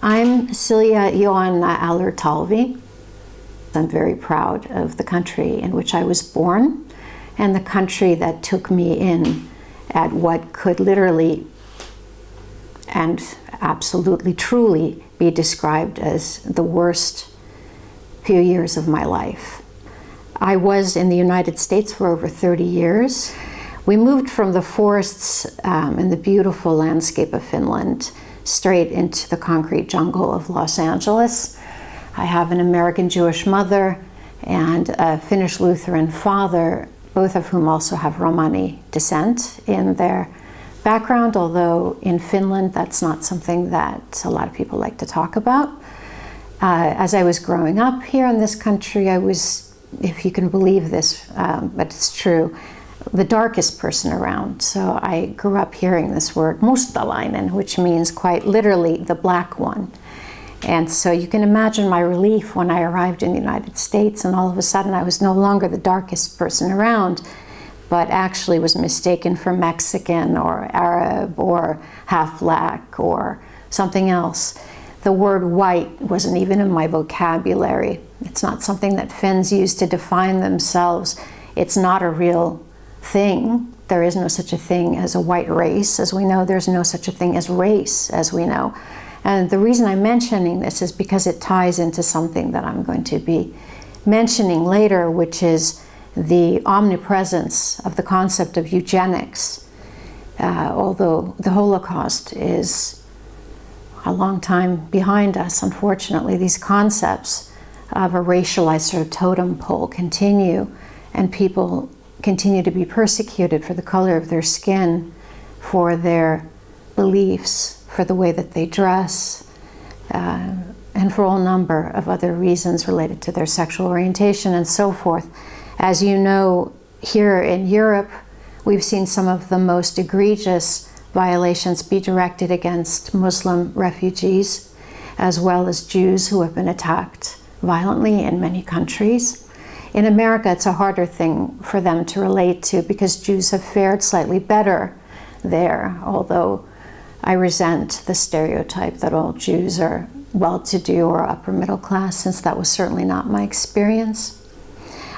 I'm Silja J.A.Talvi. I'm very proud of the country in which I was born and the country that took me in at what could literally and absolutely truly be described as the worst few years of my life. I was in the United States for over 30 years. We moved from the forests and the beautiful landscape of Finland straight into the concrete jungle of Los Angeles. I have an American Jewish mother and a Finnish Lutheran father, both of whom also have Romani descent in their background, although in Finland that's not something that a lot of people like to talk about. As I was growing up here in this country, I was, if you can believe this, but it's true, the darkest person around. So I grew up hearing this word mustalainen, which means quite literally the black one. And so you can imagine my relief when I arrived in the United States and all of a sudden I was no longer the darkest person around, but actually was mistaken for Mexican or Arab or half black or something else. The word white wasn't even in my vocabulary. It's not something that Finns use to define themselves. It's not a real thing. There is no such a thing as a white race, as we know. There's no such a thing as race, as we know. And the reason I'm mentioning this is because it ties into something that I'm going to be mentioning later, which is the omnipresence of the concept of eugenics. Although the Holocaust is a long time behind us, unfortunately, these concepts of a racialized sort of totem pole continue, and people continue to be persecuted for the color of their skin, for their beliefs, for the way that they dress, and for all number of other reasons related to their sexual orientation and so forth. As you know, here in Europe, we've seen some of the most egregious violations be directed against Muslim refugees, as well as Jews who have been attacked violently in many countries. In America, it's a harder thing for them to relate to because Jews have fared slightly better there, although I resent the stereotype that all Jews are well-to-do or upper middle class, since that was certainly not my experience.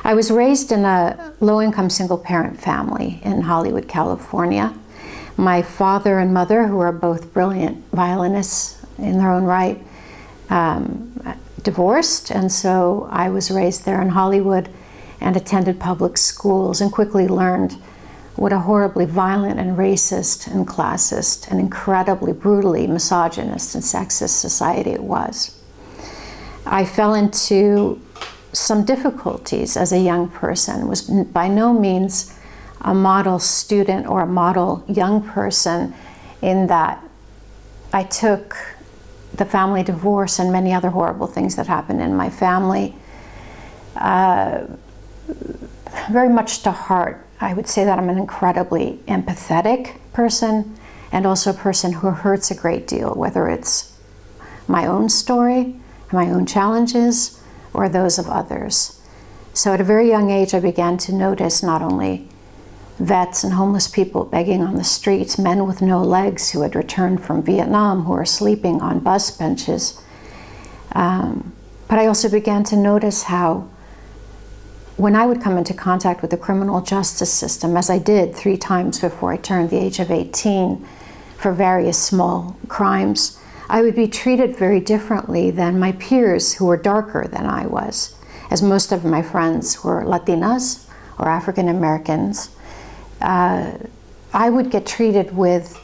I was raised in a low-income single-parent family in Hollywood, California. My father and mother, who are both brilliant violinists in their own right, divorced, and so I was raised there in Hollywood and attended public schools and quickly learned what a horribly violent and racist and classist and incredibly brutally misogynist and sexist society it was. I fell into some difficulties as a young person, was by no means a model student or a model young person, in that I took the family divorce and many other horrible things that happened in my family very much to heart. I would say that I'm an incredibly empathetic person and also a person who hurts a great deal, whether it's my own story, my own challenges, or those of others. So at a very young age, I began to notice not only vets and homeless people begging on the streets, men with no legs who had returned from Vietnam who were sleeping on bus benches. But I also began to notice how when I would come into contact with the criminal justice system, as I did 3 times before I turned the age of 18 for various small crimes, I would be treated very differently than my peers who were darker than I was, as most of my friends were Latinas or African Americans. I would get treated with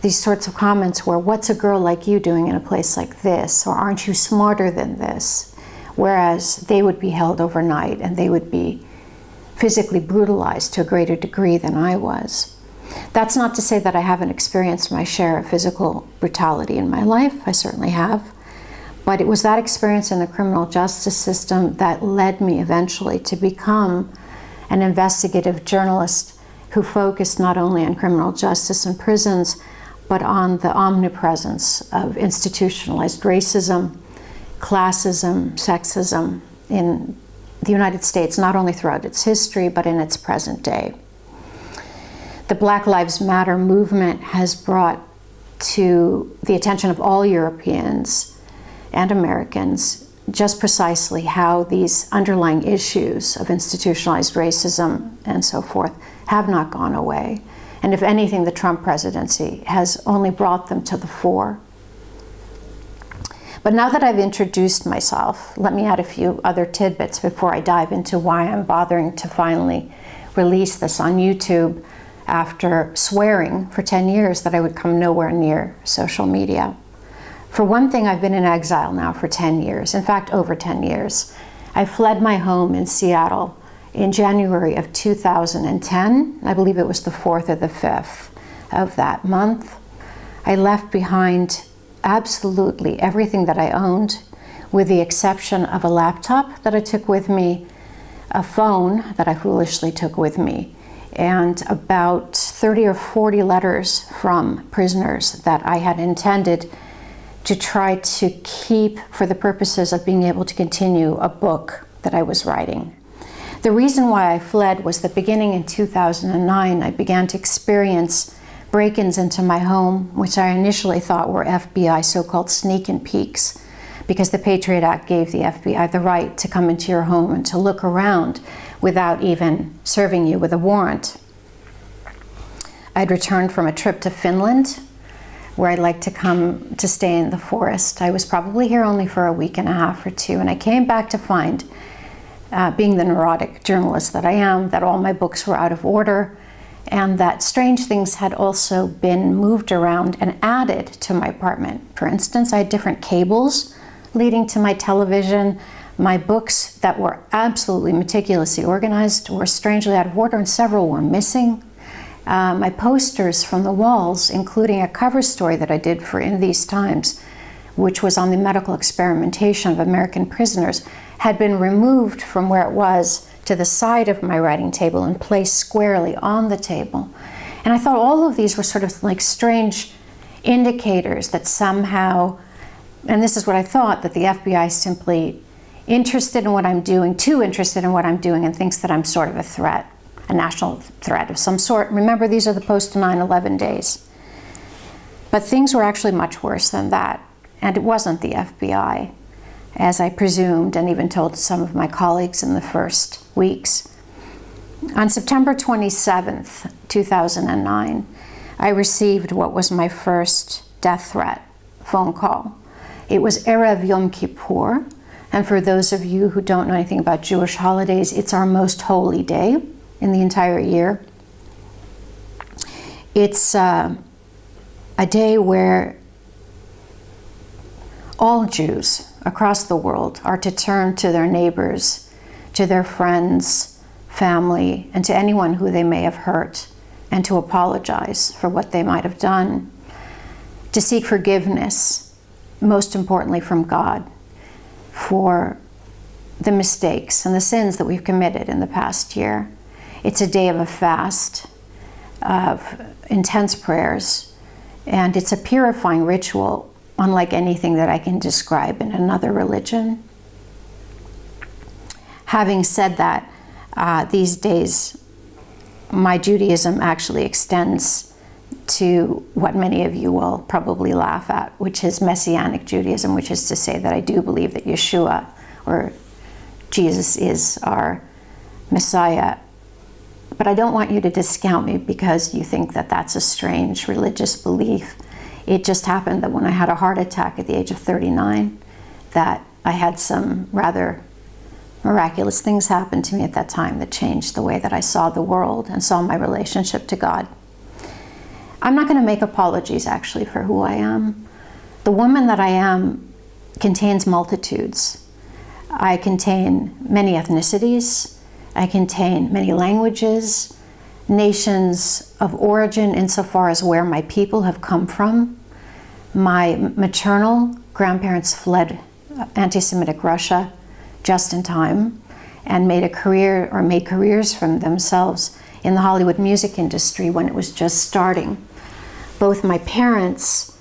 these sorts of comments where, what's a girl like you doing in a place like this? Or aren't you smarter than this? Whereas they would be held overnight and they would be physically brutalized to a greater degree than I was. That's not to say that I haven't experienced my share of physical brutality in my life. I certainly have. But it was that experience in the criminal justice system that led me eventually to become an investigative journalist who focused not only on criminal justice and prisons, but on the omnipresence of institutionalized racism, classism, sexism in the United States, not only throughout its history, but in its present day. The Black Lives Matter movement has brought to the attention of all Europeans and Americans just precisely how these underlying issues of institutionalized racism and so forth have not gone away. And if anything, the Trump presidency has only brought them to the fore. But now that I've introduced myself, let me add a few other tidbits before I dive into why I'm bothering to finally release this on YouTube after swearing for 10 years that I would come nowhere near social media. For one thing, I've been in exile now for 10 years, in fact, over 10 years. I fled my home in Seattle in January of 2010. I believe it was the 4th or the 5th of that month. I left behind absolutely everything that I owned, with the exception of a laptop that I took with me, a phone that I foolishly took with me, and about 30 or 40 letters from prisoners that I had intended to try to keep for the purposes of being able to continue a book that I was writing. The reason why I fled was that beginning in 2009, I began to experience break-ins into my home, which I initially thought were FBI so-called sneak and peeks, because the Patriot Act gave the FBI the right to come into your home and to look around without even serving you with a warrant. I'd returned from a trip to Finland, where I'd like to come to stay in the forest. I was probably here only for a week and a half or two, and I came back to find, being the neurotic journalist that I am, that all my books were out of order, and that strange things had also been moved around and added to my apartment. For instance, I had different cables leading to my television. My books that were absolutely meticulously organized were strangely out of order, and several were missing. My posters from the walls, including a cover story that I did for In These Times, which was on the medical experimentation of American prisoners, had been removed from where it was to the side of my writing table and placed squarely on the table. And I thought all of these were sort of like strange indicators that somehow, and this is what I thought, that the FBI is simply interested in what I'm doing, too interested in what I'm doing, and thinks that I'm sort of a threat, a national threat of some sort. Remember, these are the post-9/11 days. But things were actually much worse than that. And it wasn't the FBI, as I presumed and even told some of my colleagues in the first weeks. On September 27th, 2009, I received what was my first death threat phone call. It was Erev Yom Kippur, and for those of you who don't know anything about Jewish holidays, it's our most holy day in the entire year. It's a day where all Jews across the world are to turn to their neighbors, to their friends, family, and to anyone who they may have hurt, and to apologize for what they might have done, to seek forgiveness, most importantly from God, for the mistakes and the sins that we've committed in the past year. It's a day of a fast, of intense prayers, and it's a purifying ritual unlike anything that I can describe in another religion. Having said that, these days, my Judaism actually extends to what many of you will probably laugh at, which is Messianic Judaism, which is to say that I do believe that Yeshua, or Jesus, is our Messiah. But I don't want you to discount me because you think that that's a strange religious belief. It just happened that when I had a heart attack at the age of 39, that I had some rather miraculous things happen to me at that time that changed the way that I saw the world and saw my relationship to God. I'm not going to make apologies, actually, for who I am. The woman that I am contains multitudes. I contain many ethnicities. I contain many languages, nations of origin insofar as where my people have come from. My maternal grandparents fled anti-Semitic Russia just in time and made a career, or made careers for themselves in the Hollywood music industry when it was just starting. Both my parents,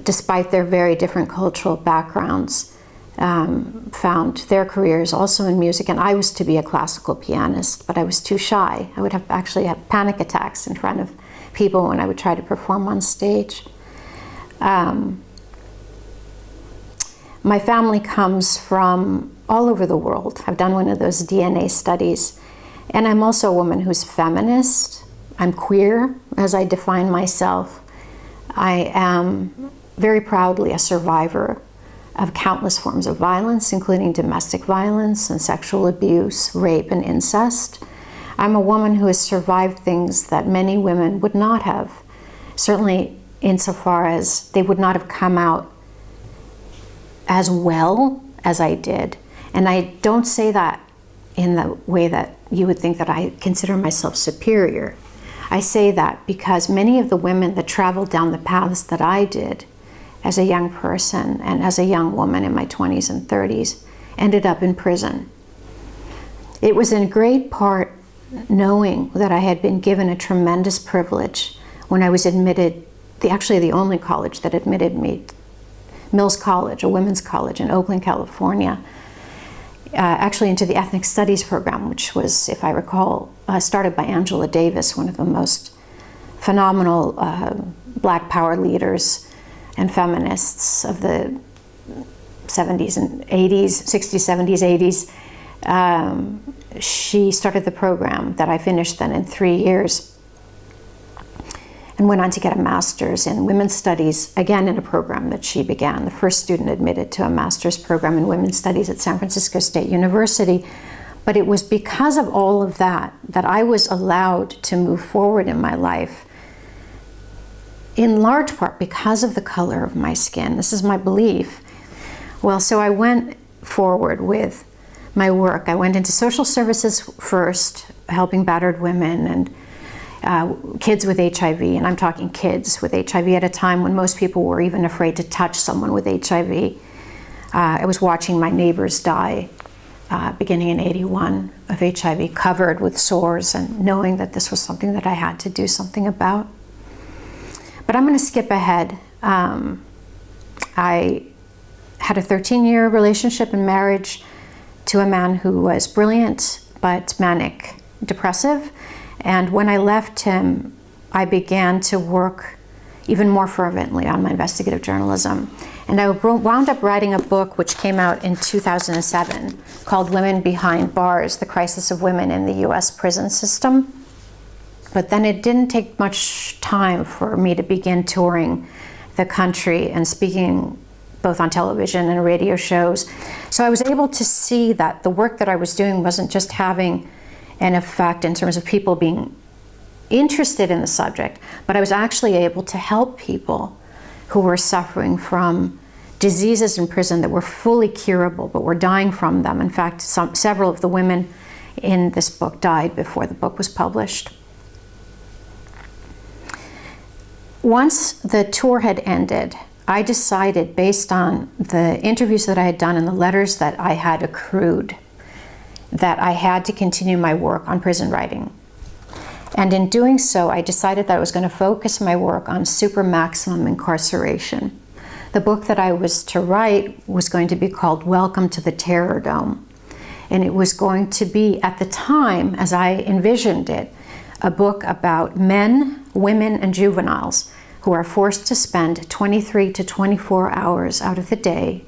despite their very different cultural backgrounds, found their careers also in music, and I was to be a classical pianist, but I was too shy. I would actually have panic attacks in front of people when I would try to perform on stage. My family comes from all over the world. I've done one of those DNA studies. And I'm also a woman who's feminist. I'm queer, as I define myself. I am very proudly a survivor of countless forms of violence, including domestic violence and sexual abuse, rape and incest. I'm a woman who has survived things that many women would not have, certainly insofar as they would not have come out as well as I did. And I don't say that in the way that you would think that I consider myself superior. I say that because many of the women that traveled down the paths that I did as a young person and as a young woman in my 20s and 30s ended up in prison. It was in great part knowing that I had been given a tremendous privilege when I was admitted, actually the only college that admitted me, Mills College, a women's college in Oakland, California, actually into the ethnic studies program, which was, if I recall, started by Angela Davis, one of the most phenomenal Black power leaders and feminists of the 70s and 80s, 60s, 70s, 80s. She started the program that I finished then in 3 years and went on to get a master's in women's studies, again in a program that she began, the first student admitted to a master's program in women's studies at San Francisco State University. But it was because of all of that that I was allowed to move forward in my life, in large part because of the color of my skin. This is my belief. Well, so I went forward with my work. I went into social services first, helping battered women and kids with HIV, and I'm talking kids with HIV at a time when most people were even afraid to touch someone with HIV. I was watching my neighbors die beginning in '81 of HIV, covered with sores, and knowing that this was something that I had to do something about. But I'm going to skip ahead. I had a 13-year relationship and marriage to a man who was brilliant but manic depressive. And when I left him, I began to work even more fervently on my investigative journalism. And I wound up writing a book which came out in 2007 called Women Behind Bars, The Crisis of Women in the US Prison System. But then it didn't take much time for me to begin touring the country and speaking both on television and radio shows. So I was able to see that the work that I was doing wasn't just having an effect in terms of people being interested in the subject, but I was actually able to help people who were suffering from diseases in prison that were fully curable but were dying from them. In fact, several of the women in this book died before the book was published. Once the tour had ended, I decided, based on the interviews that I had done and the letters that I had accrued, that I had to continue my work on prison writing. And in doing so, I decided that I was going to focus my work on supermaximum incarceration. The book that I was to write was going to be called Welcome to the Terror Dome. And it was going to be, at the time, as I envisioned it, a book about men, women, and juveniles who are forced to spend 23 to 24 hours out of the day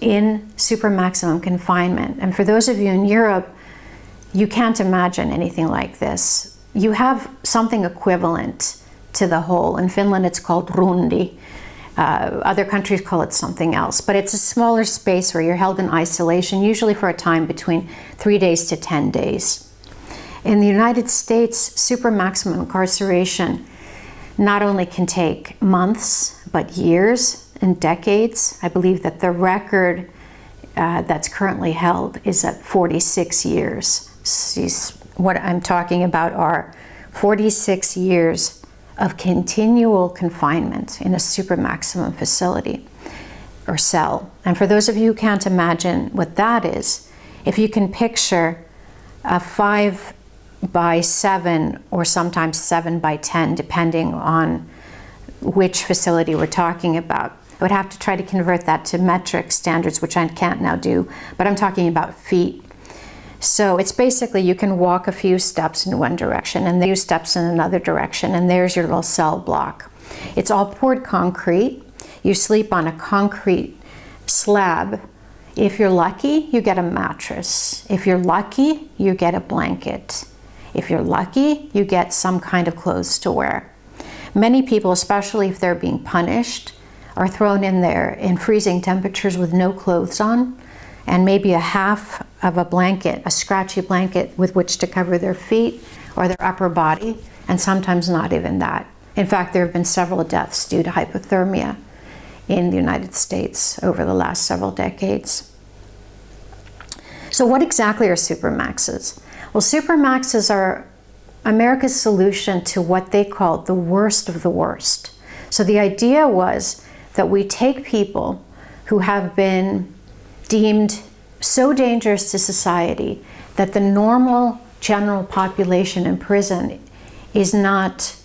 in supermaximum confinement. And for those of you in Europe, you can't imagine anything like this. You have something equivalent to the hole. In Finland, it's called rundi. Other countries call it something else. But it's a smaller space where you're held in isolation, usually for a time between 3 days to 10 days. In the United States, supermaximum incarceration not only can take months, but years and decades. I believe that the record that's currently held is at 46 years. What I'm talking about are 46 years of continual confinement in a supermaximum facility or cell. And for those of you who can't imagine what that is, if you can picture a 5 by 7 or sometimes 7 by 10, depending on which facility we're talking about. I would have to try to convert that to metric standards, which I can't now do, but I'm talking about feet. So it's basically you can walk a few steps in one direction and a few steps in another direction, and there's your little cell block. It's all poured concrete. You sleep on a concrete slab. If you're lucky, you get a mattress. If you're lucky, you get a blanket. If you're lucky, you get some kind of clothes to wear. Many people, especially if they're being punished, are thrown in there in freezing temperatures with no clothes on, and maybe a half of a blanket, a scratchy blanket with which to cover their feet or their upper body, and sometimes not even that. In fact, there have been several deaths due to hypothermia in the United States over the last several decades. So what exactly are supermaxes? Well, supermaxes are America's solution to what they call the worst of the worst. So the idea was that we take people who have been deemed so dangerous to society that the normal general population in prison is not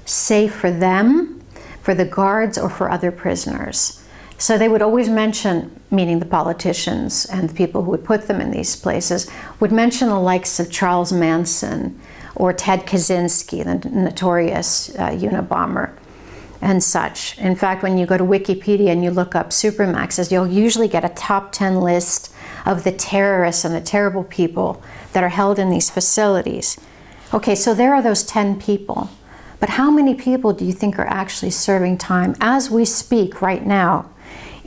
safe for them, for the guards, or for other prisoners. So they would always mention, meaning the politicians and the people who would put them in these places, would mention the likes of Charles Manson or Ted Kaczynski, the notorious Unabomber, and such. In fact, when you go to Wikipedia and you look up supermaxes, you'll usually get a top 10 list of the terrorists and the terrible people that are held in these facilities. Okay, so there are those 10 people. But how many people do you think are actually serving time as we speak right now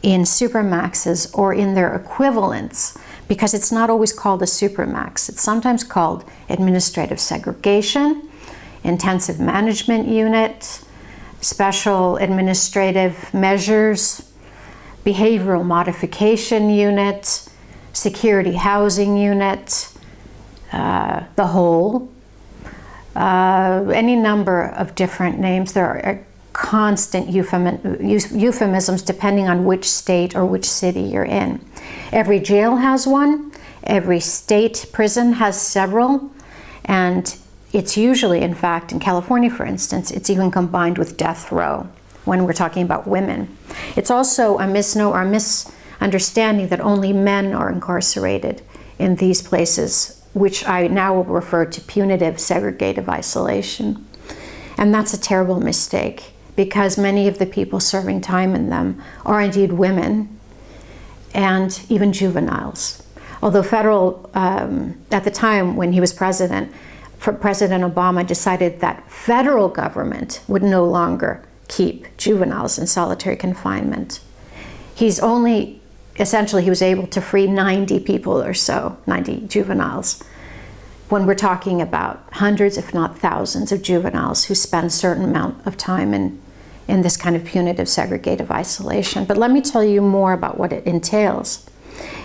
in supermaxes or in their equivalents? Because it's not always called a supermax. It's sometimes called administrative segregation, intensive management unit, special administrative measures, behavioral modification unit, security housing unit, the whole, any number of different names. There are constant euphemisms depending on which state or which city you're in. Every jail has one, every state prison has several, and it's usually, in fact, in California, for instance, it's even combined with death row when we're talking about women. It's also a misnomer, a misunderstanding that only men are incarcerated in these places, which I now will refer to punitive segregative isolation. And that's a terrible mistake, because many of the people serving time in them are indeed women and even juveniles. Although federal, at the time when he was president, President Obama decided that federal government would no longer keep juveniles in solitary confinement. Essentially he was able to free 90 people or so, 90 juveniles, when we're talking about hundreds, if not thousands, of juveniles who spend a certain amount of time in this kind of punitive segregative isolation. But let me tell you more about what it entails.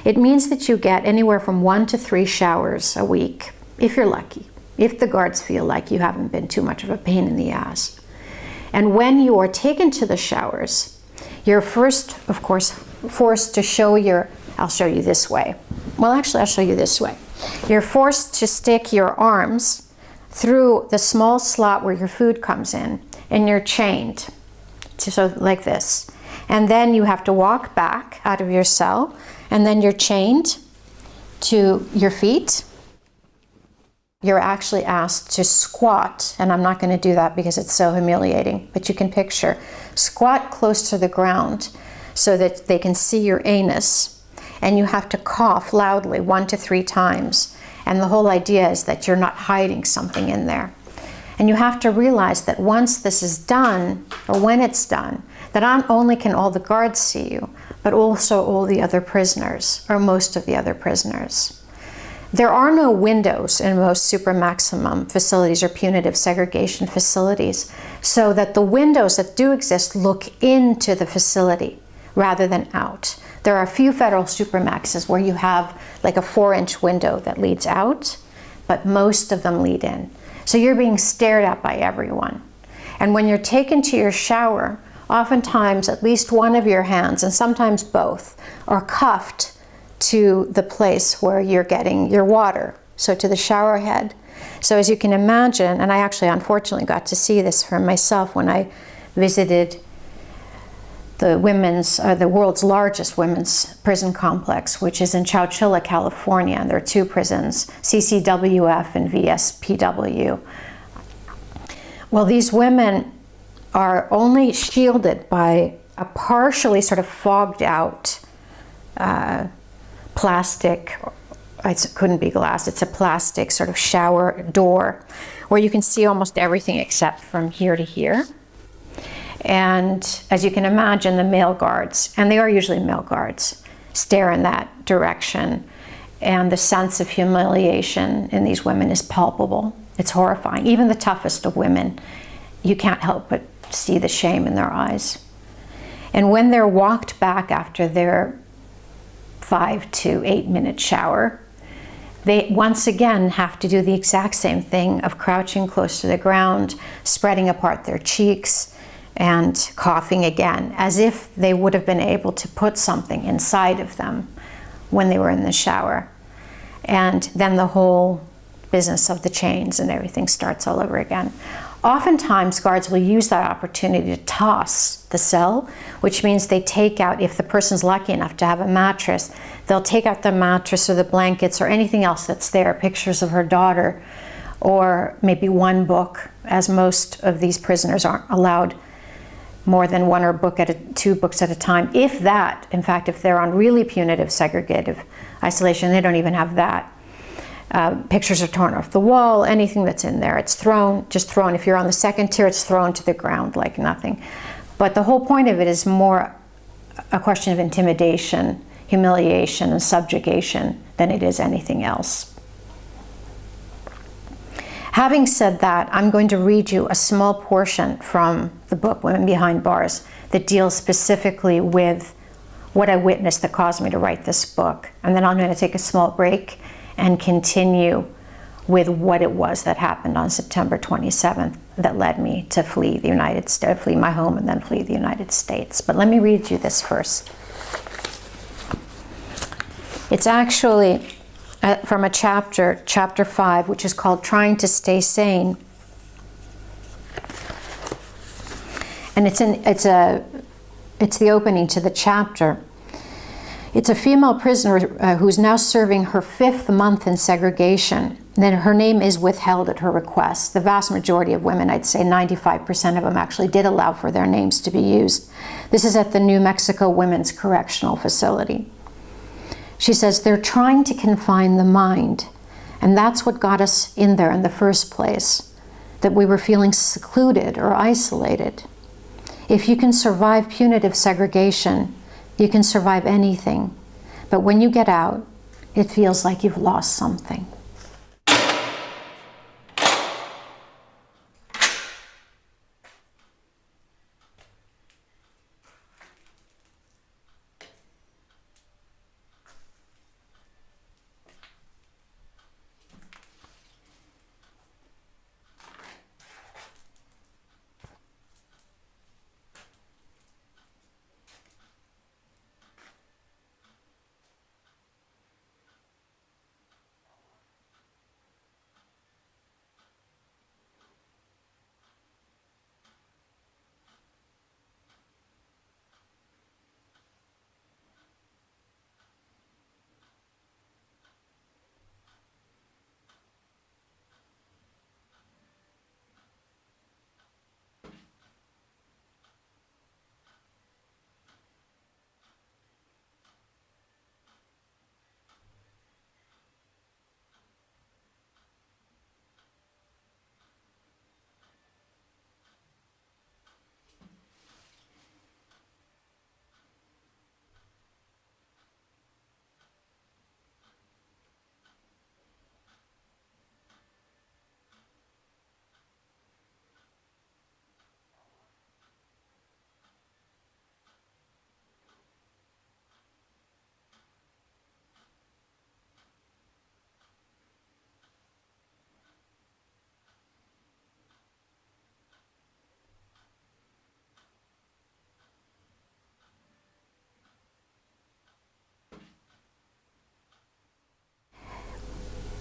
It means that you get anywhere from 1 to 3 showers a week, if you're lucky, if the guards feel like you haven't been too much of a pain in the ass. And when you are taken to the showers, you're first, of course, forced to show I'll show you this way. Well, actually, I'll show you this way. You're forced to stick your arms through the small slot where your food comes in, and you're chained, so like this. And then you have to walk back out of your cell, and then you're chained to your feet. You're actually asked to squat, and I'm not going to do that because it's so humiliating, but you can picture, squat close to the ground so that they can see your anus, and you have to cough loudly 1 to 3 times. And the whole idea is that you're not hiding something in there. And you have to realize that once this is done, or when it's done, that not only can all the guards see you, but also all the other prisoners, or most of the other prisoners. There are no windows in most supermaximum facilities or punitive segregation facilities, so that the windows that do exist look into the facility rather than out. There are a few federal supermaxes where you have like a 4-inch window that leads out, but most of them lead in. So you're being stared at by everyone. And when you're taken to your shower, oftentimes at least one of your hands, and sometimes both, are cuffed to the place where you're getting your water, so to the shower head. So as you can imagine, and I actually unfortunately got to see this for myself when I visited the world's largest women's prison complex, which is in Chowchilla, California. There are 2 prisons, CCWF and VSPW. Well, these women are only shielded by a partially sort of fogged out plastic, it couldn't be glass, it's a plastic sort of shower door where you can see almost everything except from here to here. And as you can imagine, the male guards, and they are usually male guards, stare in that direction. And the sense of humiliation in these women is palpable. It's horrifying. Even the toughest of women, you can't help but see the shame in their eyes. And when they're walked back after their 5 to 8 minute shower, they once again have to do the exact same thing of crouching close to the ground, spreading apart their cheeks, and coughing again, as if they would have been able to put something inside of them when they were in the shower. And then the whole business of the chains and everything starts all over again. Oftentimes, guards will use that opportunity to toss the cell, which means they take out, if the person's lucky enough to have a mattress, they'll take out the mattress or the blankets or anything else that's there, pictures of her daughter, or maybe one book, as most of these prisoners aren't allowed more than one or two books at a time. If that, in fact, if they're on really punitive segregative isolation, they don't even have that. Pictures are torn off the wall, anything that's in there, it's just thrown. If you're on the second tier, it's thrown to the ground like nothing. But the whole point of it is more a question of intimidation, humiliation, and subjugation than it is anything else. Having said that, I'm going to read you a small portion from the book, Women Behind Bars, that deals specifically with what I witnessed that caused me to write this book. And then I'm going to take a small break and continue with what it was that happened on September 27th that led me to flee the United States, flee my home and then flee the United States. But let me read you this first. It's actually from a chapter 5, which is called Trying to Stay Sane. And it's the opening to the chapter. It's a female prisoner who's now serving her 5th month in segregation. Then her name is withheld at her request. The vast majority of women, I'd say 95% of them, actually did allow for their names to be used. This is at the New Mexico Women's Correctional Facility. She says, they're trying to confine the mind, and that's what got us in there in the first place, that we were feeling secluded or isolated. If you can survive punitive segregation, you can survive anything. But when you get out, it feels like you've lost something.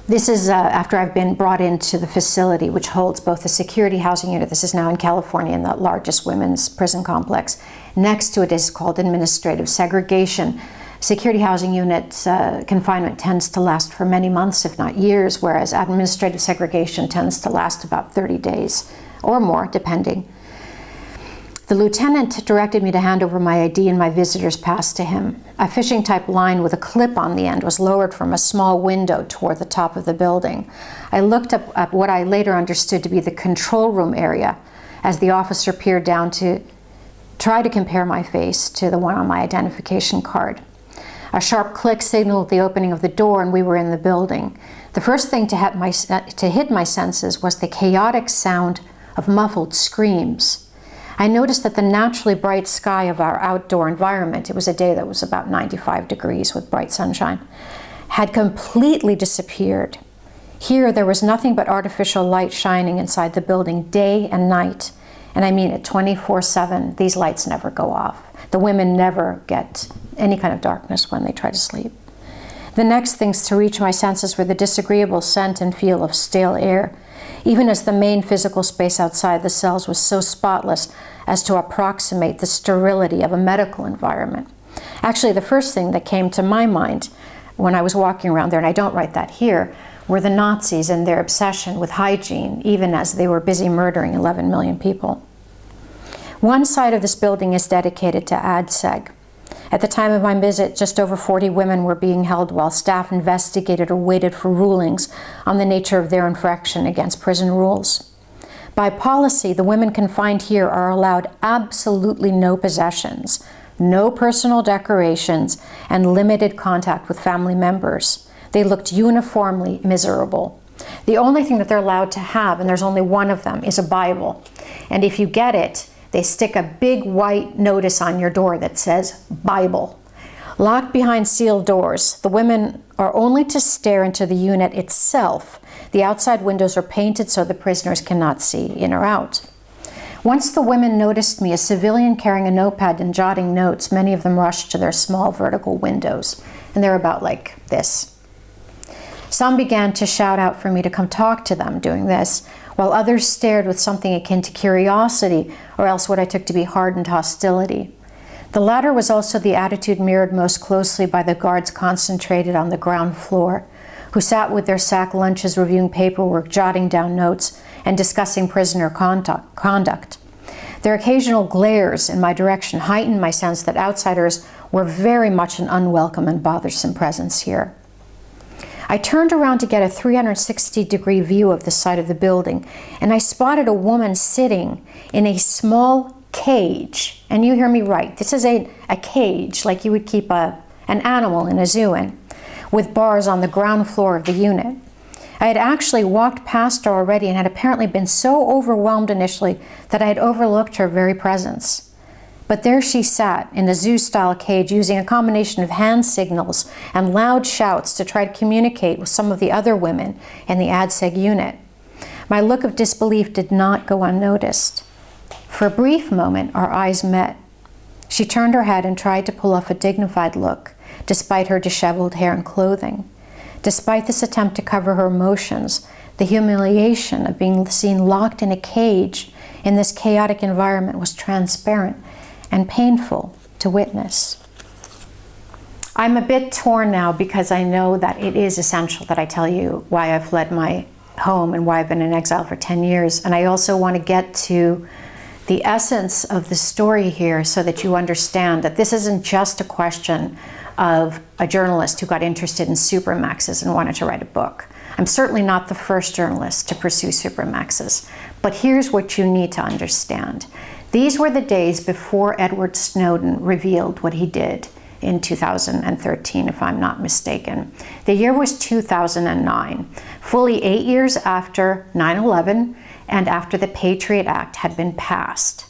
This is after I've been brought into the facility, which holds both the security housing unit. This is now in California, in the largest women's prison complex. Next to it is called administrative segregation. Security housing units confinement tends to last for many months, if not years, whereas administrative segregation tends to last about 30 days or more, depending. The lieutenant directed me to hand over my ID and my visitor's pass to him. A fishing-type line with a clip on the end was lowered from a small window toward the top of the building. I looked up at what I later understood to be the control room area as the officer peered down to try to compare my face to the one on my identification card. A sharp click signaled the opening of the door, and we were in the building. The first thing to hit my senses was the chaotic sound of muffled screams. I noticed that the naturally bright sky of our outdoor environment, it was a day that was about 95 degrees with bright sunshine, had completely disappeared. Here, there was nothing but artificial light shining inside the building day and night. And I mean it 24/7. These lights never go off. The women never get any kind of darkness when they try to sleep. The next things to reach my senses were the disagreeable scent and feel of stale air, even as the main physical space outside the cells was so spotless as to approximate the sterility of a medical environment. Actually, the first thing that came to my mind when I was walking around there, and I don't write that here, were the Nazis and their obsession with hygiene, even as they were busy murdering 11 million people. One side of this building is dedicated to ADSEG. At the time of my visit, just over 40 women were being held while staff investigated or waited for rulings on the nature of their infraction against prison rules. By policy, the women confined here are allowed absolutely no possessions, no personal decorations, and limited contact with family members. They looked uniformly miserable. The only thing that they're allowed to have, and there's only one of them, is a Bible. And if you get it, they stick a big white notice on your door that says Bible. Locked behind sealed doors, the women are only to stare into the unit itself. The outside windows are painted so the prisoners cannot see in or out. Once the women noticed me, a civilian carrying a notepad and jotting notes, many of them rushed to their small vertical windows, and they're about like this. Some began to shout out for me to come talk to them doing this, while others stared with something akin to curiosity, or else what I took to be hardened hostility. The latter was also the attitude mirrored most closely by the guards concentrated on the ground floor, who sat with their sack lunches reviewing paperwork, jotting down notes, and discussing prisoner conduct. Their occasional glares in my direction heightened my sense that outsiders were very much an unwelcome and bothersome presence here. I turned around to get a 360-degree view of the side of the building, and I spotted a woman sitting in a small cage. And you hear me right, this is a cage like you would keep an animal in a zoo in, with bars on the ground floor of the unit. I had actually walked past her already and had apparently been so overwhelmed initially that I had overlooked her very presence. But there she sat in the zoo-style cage using a combination of hand signals and loud shouts to try to communicate with some of the other women in the ADSEG unit. My look of disbelief did not go unnoticed. For a brief moment, our eyes met. She turned her head and tried to pull off a dignified look, despite her disheveled hair and clothing. Despite this attempt to cover her emotions, the humiliation of being seen locked in a cage in this chaotic environment was transparent and painful to witness. I'm a bit torn now because I know that it is essential that I tell you why I've fled my home and why I've been in exile for 10 years. And I also want to get to the essence of the story here so that you understand that this isn't just a question of a journalist who got interested in Supermaxes and wanted to write a book. I'm certainly not the first journalist to pursue Supermaxes, but here's what you need to understand. These were the days before Edward Snowden revealed what he did in 2013, if I'm not mistaken. The year was 2009, fully 8 years after 9/11 and after the Patriot Act had been passed.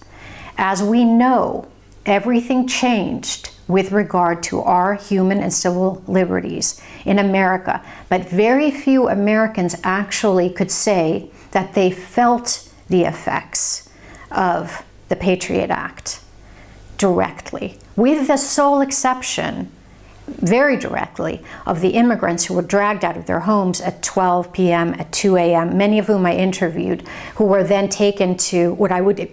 As we know, everything changed with regard to our human and civil liberties in America, but very few Americans actually could say that they felt the effects of the Patriot Act directly, with the sole exception, very directly, of the immigrants who were dragged out of their homes at 12 p.m., at 2 a.m., many of whom I interviewed, who were then taken to what I would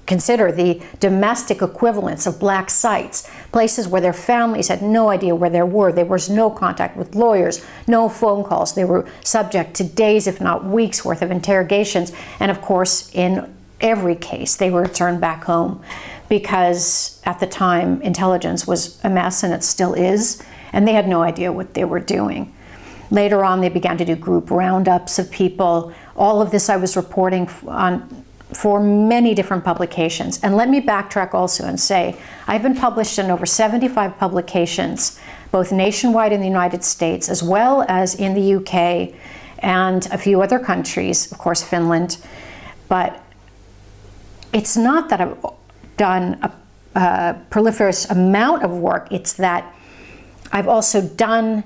consider the domestic equivalents of black sites, places where their families had no idea where they were. There was no contact with lawyers, no phone calls. They were subject to days, if not weeks, worth of interrogations, and of course, in every case, they were returned back home because at the time intelligence was a mess, and it still is, and they had no idea what they were doing. Later on, they began to do group roundups of people. All of this I was reporting on for many different publications. And let me backtrack also and say, I've been published in over 75 publications, both nationwide in the United States, as well as in the UK and a few other countries, of course, Finland. But it's not that I've done a proliferous amount of work, it's that I've also done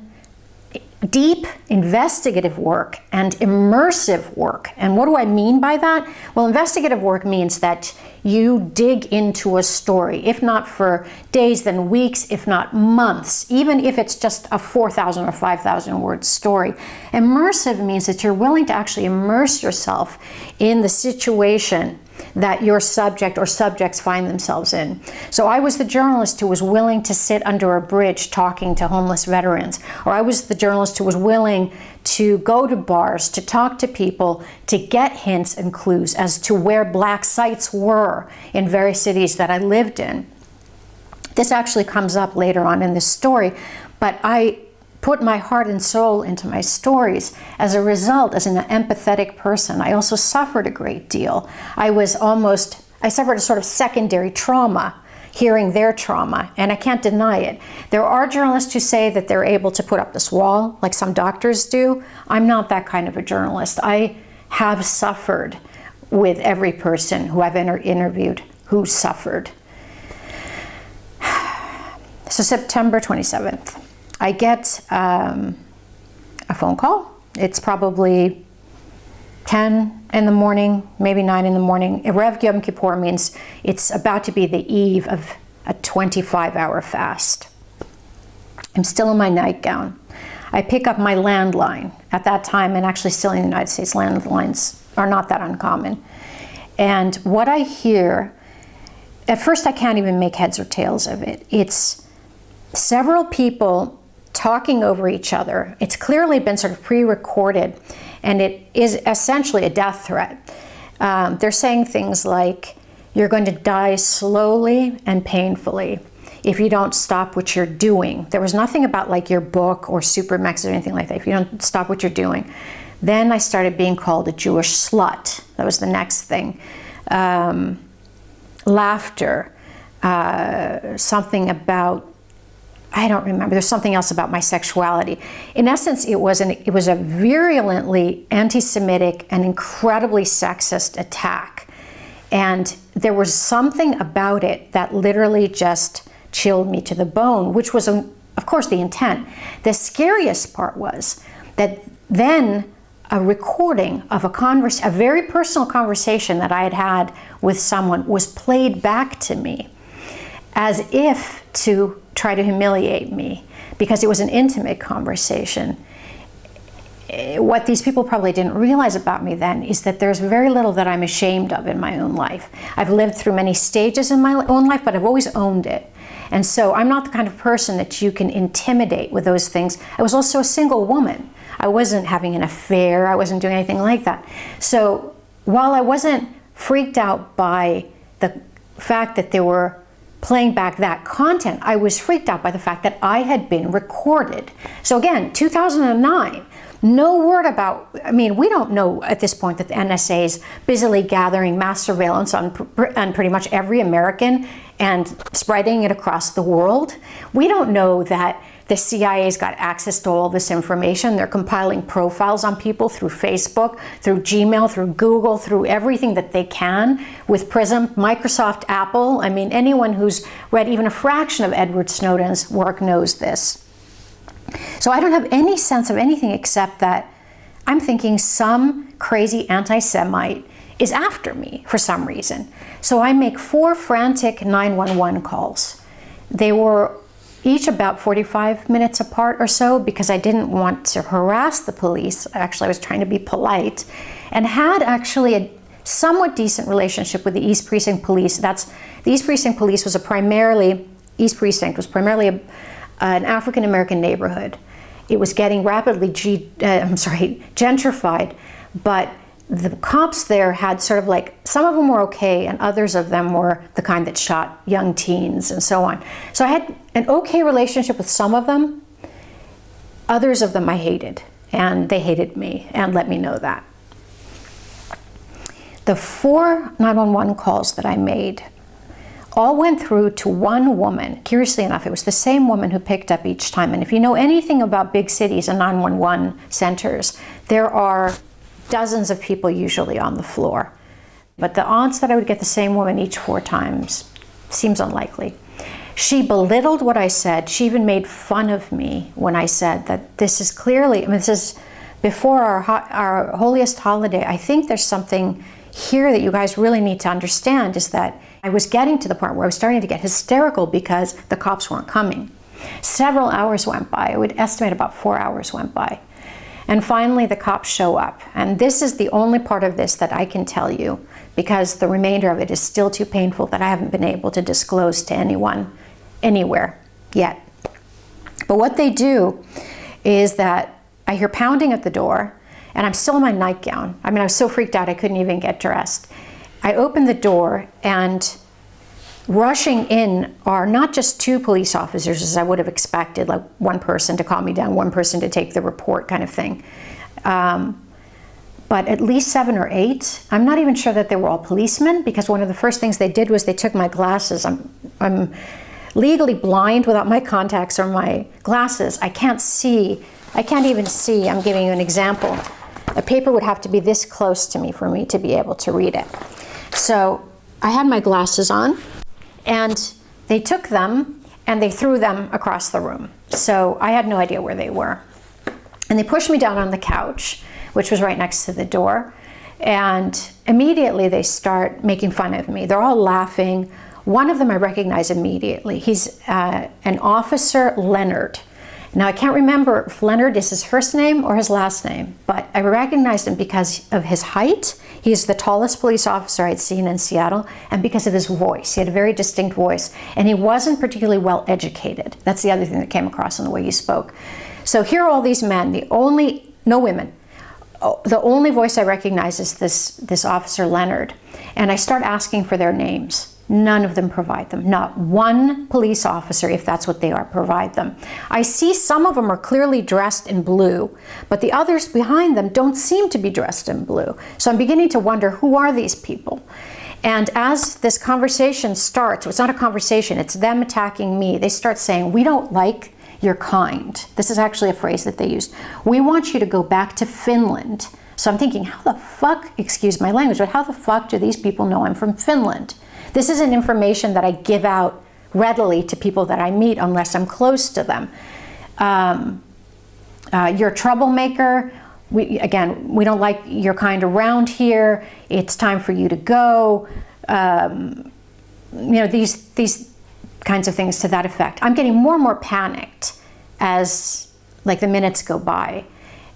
deep investigative work and immersive work. And what do I mean by that? Well, investigative work means that you dig into a story, if not for days, then weeks, if not months, even if it's just a 4,000 or 5,000 word story. Immersive means that you're willing to actually immerse yourself in the situation that your subject or subjects find themselves in. So I was the journalist who was willing to sit under a bridge talking to homeless veterans, or I was the journalist who was willing to go to bars, to talk to people, to get hints and clues as to where black sites were in various cities that I lived in. This actually comes up later on in this story, but I put my heart and soul into my stories. As a result, as an empathetic person, I also suffered a great deal. I suffered a sort of secondary trauma, hearing their trauma, and I can't deny it. There are journalists who say that they're able to put up this wall, like some doctors do. I'm not that kind of a journalist. I have suffered with every person who I've interviewed who suffered. So September 27th. I get a phone call. It's probably 10 in the morning, maybe 9 in the morning. Erev Yom Kippur means it's about to be the eve of a 25-hour fast. I'm still in my nightgown. I pick up my landline. At that time, and actually still in the United States, landlines are not that uncommon. And what I hear, at first I can't even make heads or tails of it. It's several people talking over each other. It's clearly been sort of pre-recorded, and it is essentially a death threat. They're saying things like, you're going to die slowly and painfully if you don't stop what you're doing. There was nothing about like your book or Supermax or anything like that. If you don't stop what you're doing. Then I started being called a Jewish slut. That was the next thing. Laughter, something about, I don't remember. There's something else about my sexuality. In essence, it was a virulently anti-Semitic and incredibly sexist attack. And there was something about it that literally just chilled me to the bone, which was, of course, the intent. The scariest part was that then a recording of a very personal conversation that I had had with someone was played back to me as if to try to humiliate me, because it was an intimate conversation. What these people probably didn't realize about me then is that there's very little that I'm ashamed of in my own life. I've lived through many stages in my own life, but I've always owned it. And so I'm not the kind of person that you can intimidate with those things. I was also a single woman. I wasn't having an affair. I wasn't doing anything like that. So while I wasn't freaked out by the fact that they were playing back that content, I was freaked out by the fact that I had been recorded. So again, 2009, no word about, we don't know at this point that the NSA is busily gathering mass surveillance on pretty much every American and spreading it across the world. We don't know that the CIA's got access to all this information. They're compiling profiles on people through Facebook, through Gmail, through Google, through everything that they can with Prism, Microsoft, Apple. Anyone who's read even a fraction of Edward Snowden's work knows this. So I don't have any sense of anything except that I'm thinking some crazy anti-Semite is after me for some reason. So I make 4 frantic 911 calls. They were each about 45 minutes apart or so, because I didn't want to harass the police. Actually, I was trying to be polite, and had actually a somewhat decent relationship with the East Precinct Police. The East Precinct Police was East Precinct was primarily an African-American neighborhood. It was getting rapidly gentrified, but the cops there had sort of like, some of them were okay, and others of them were the kind that shot young teens and so on. So I had an okay relationship with some of them. Others of them I hated, and they hated me and let me know that. The 4 911 calls that I made all went through to one woman. Curiously enough, it was the same woman who picked up each time. And if you know anything about big cities and 911 centers, there are dozens of people usually on the floor. But the odds that I would get the same woman each 4 times seems unlikely. She belittled what I said. She even made fun of me when I said that this is clearly, I mean, this is before our holiest holiday. I think there's something here that you guys really need to understand, is that I was getting to the point where I was starting to get hysterical because the cops weren't coming. Several hours went by. I would estimate about 4 hours went by. And finally the cops show up. And this is the only part of this that I can tell you, because the remainder of it is still too painful that I haven't been able to disclose to anyone, anywhere yet. But what they do is that I hear pounding at the door, and I'm still in my nightgown. I mean, I was so freaked out I couldn't even get dressed. I open the door, and rushing in are not just 2 police officers, as I would have expected, like one person to calm me down, one person to take the report kind of thing. But at least 7 or 8. I'm not even sure that they were all policemen, because one of the first things they did was they took my glasses. I'm legally blind without my contacts or my glasses. I can't see. I can't even see. I'm giving you an example. A paper would have to be this close to me for me to be able to read it. So I had my glasses on, and they took them and they threw them across the room. So I had no idea where they were. And they pushed me down on the couch, which was right next to the door. And immediately they start making fun of me. They're all laughing. One of them I recognize immediately. He's an officer, Leonard. Now, I can't remember if Leonard is his first name or his last name, but I recognized him because of his height. He's the tallest police officer I'd seen in Seattle, and because of his voice. He had a very distinct voice, and he wasn't particularly well educated. That's the other thing that came across in the way he spoke. So here are all these men, no women. The only voice I recognize is this officer, Leonard, and I start asking for their names. None of them provide them. Not one police officer, if that's what they are, provide them. I see some of them are clearly dressed in blue, but the others behind them don't seem to be dressed in blue. So I'm beginning to wonder, who are these people? And as this conversation starts, it's not a conversation, it's them attacking me. They start saying, "We don't like your kind." This is actually a phrase that they used. "We want you to go back to Finland." So I'm thinking, how the fuck, excuse my language, but how the fuck do these people know I'm from Finland? This isn't information that I give out readily to people that I meet unless I'm close to them. You're a troublemaker. We don't like your kind around here. It's time for you to go. These kinds of things to that effect. I'm getting more and more panicked as like the minutes go by.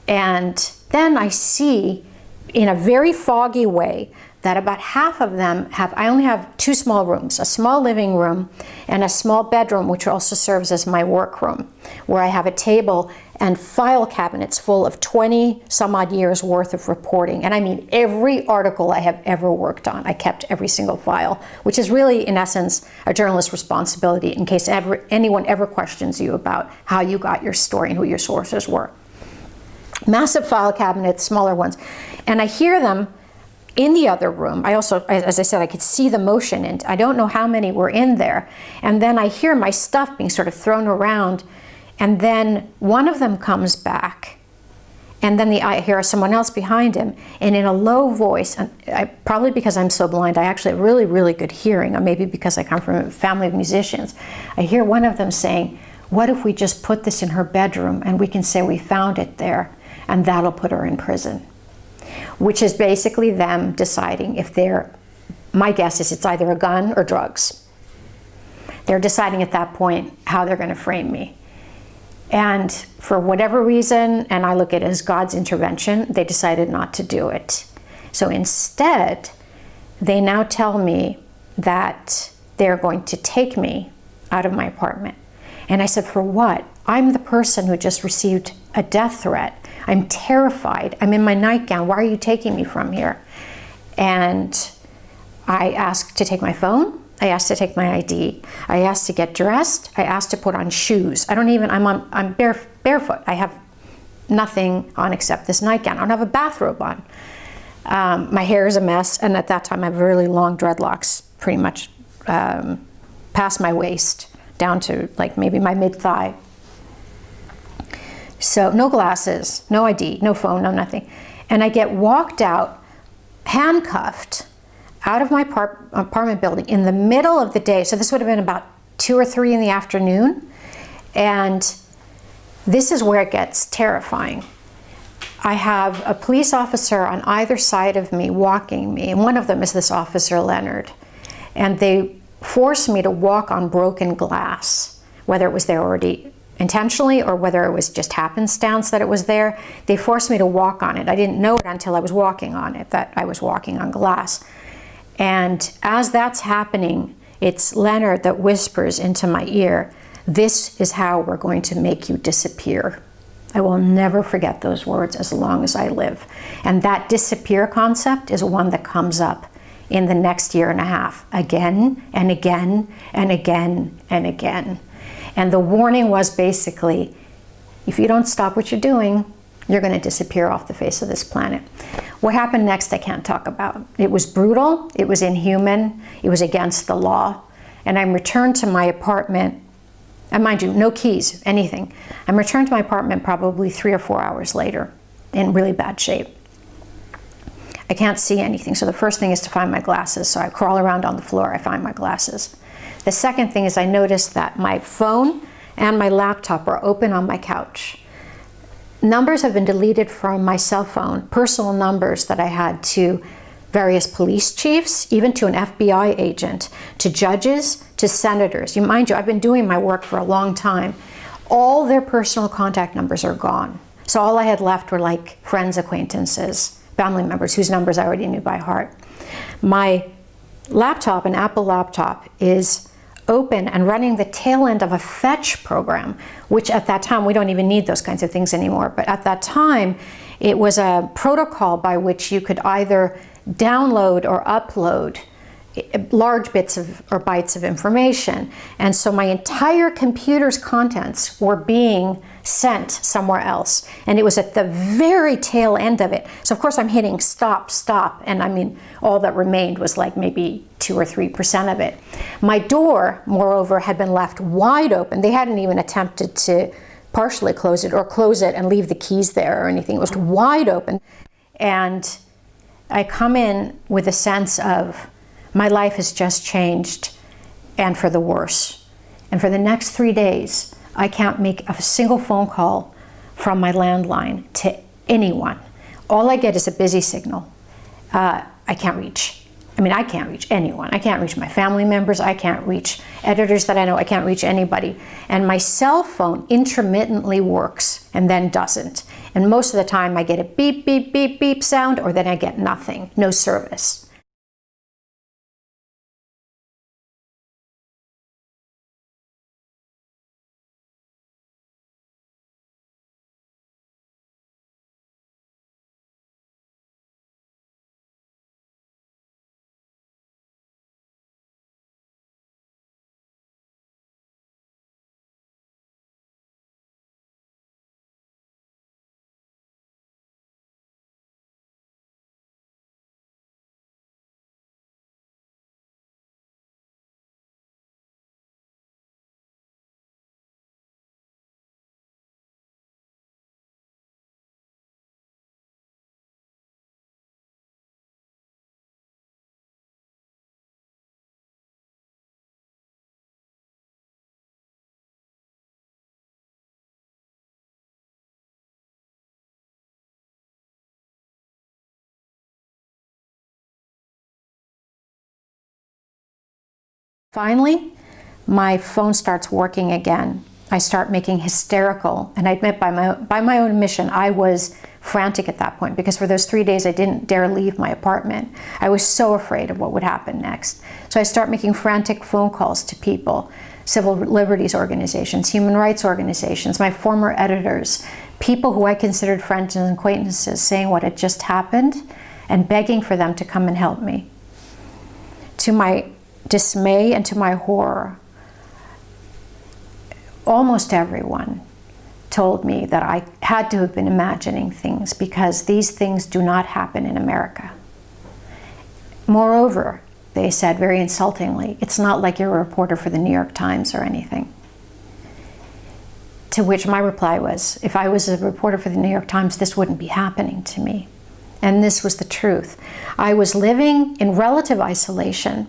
And then I see in a very foggy way that about half of them I only have 2 small rooms, a small living room and a small bedroom, which also serves as my workroom, where I have a table and file cabinets full of 20 some odd years worth of reporting. And I mean, every article I have ever worked on, I kept every single file, which is really, in essence, a journalist's responsibility in case anyone ever questions you about how you got your story and who your sources were. Massive file cabinets, smaller ones. And I hear them in the other room. I also, as I said, I could see the motion, and I don't know how many were in there. And then I hear my stuff being sort of thrown around, and then one of them comes back, and then I hear someone else behind him, and in a low voice, and probably because I'm so blind, I actually have really, really good hearing, or maybe because I come from a family of musicians, I hear one of them saying, "What if we just put this in her bedroom and we can say we found it there, and that'll put her in prison?" Which is basically them deciding if my guess is it's either a gun or drugs. They're deciding at that point how they're going to frame me. And for whatever reason, and I look at it as God's intervention, they decided not to do it. So instead, they now tell me that they're going to take me out of my apartment. And I said, "For what? I'm the person who just received a death threat. I'm terrified. I'm in my nightgown. Why are you taking me from here? And I asked to take my phone. I asked to take my ID. I asked to get dressed. I asked to put on shoes. I'm barefoot. I have nothing on except this nightgown. I don't have a bathrobe on. My hair is a mess, and at that time I have really long dreadlocks, pretty much past my waist, down to like maybe my mid-thigh. So no glasses, no ID, no phone, no nothing. And I get walked out, handcuffed, out of my apartment building in the middle of the day. So this would have been about 2 or 3 in the afternoon. And this is where it gets terrifying. I have a police officer on either side of me walking me, and one of them is this Officer Leonard. And they forced me to walk on broken glass, whether it was there already intentionally or whether it was just happenstance that it was there. They forced me to walk on it. I didn't know it until I was walking on it, that I was walking on glass. And as that's happening, it's Leonard that whispers into my ear, "This is how we're going to make you disappear." I will never forget those words as long as I live. And that disappear concept is one that comes up in the next year and a half, again and again and again and again. And the warning was basically, if you don't stop what you're doing, you're going to disappear off the face of this planet. What happened next, I can't talk about. It was brutal, it was inhuman, it was against the law. And I'm returned to my apartment, and mind you, no keys, anything. I'm returned to my apartment probably 3 or 4 hours later in really bad shape. I can't see anything, so the first thing is to find my glasses. So I crawl around on the floor, I find my glasses. The second thing is I noticed that my phone and my laptop are open on my couch. Numbers have been deleted from my cell phone, personal numbers that I had to various police chiefs, even to an FBI agent, to judges, to senators. Mind you, I've been doing my work for a long time. All their personal contact numbers are gone. So all I had left were like friends, acquaintances, family members whose numbers I already knew by heart. My laptop, an Apple laptop, is open and running the tail end of a fetch program, which at that time, we don't even need those kinds of things anymore, but at that time, it was a protocol by which you could either download or upload large bits of or bytes of information. And so my entire computer's contents were being sent somewhere else. And it was at the very tail end of it. So of course I'm hitting stop, stop. And I mean, all that remained was like maybe 2 or 3% of it. My door, moreover, had been left wide open. They hadn't even attempted to partially close it or close it and leave the keys there or anything. It was wide open. And I come in with a sense of my life has just changed, and for the worse. And for the next 3 days, I can't make a single phone call from my landline to anyone. All I get is a busy signal. I can't reach. I can't reach anyone. I can't reach my family members. I can't reach editors that I know. I can't reach anybody. And my cell phone intermittently works and then doesn't. And most of the time I get a beep, beep, beep, beep sound, or then I get nothing, no service. Finally, my phone starts working again. I start making hysterical, and I admit by my own admission, I was frantic at that point, because for those 3 days I didn't dare leave my apartment. I was so afraid of what would happen next. So I start making frantic phone calls to people, civil liberties organizations, human rights organizations, my former editors, People who I considered friends and acquaintances saying what had just happened and begging for them to come and help me. To my dismay and to my horror, almost everyone told me that I had to have been imagining things because these things do not happen in America. Moreover, they said very insultingly, it's not like you're a reporter for the New York Times or anything. To which my reply was, if I was a reporter for the New York Times, this wouldn't be happening to me. And this was the truth. I was living in relative isolation.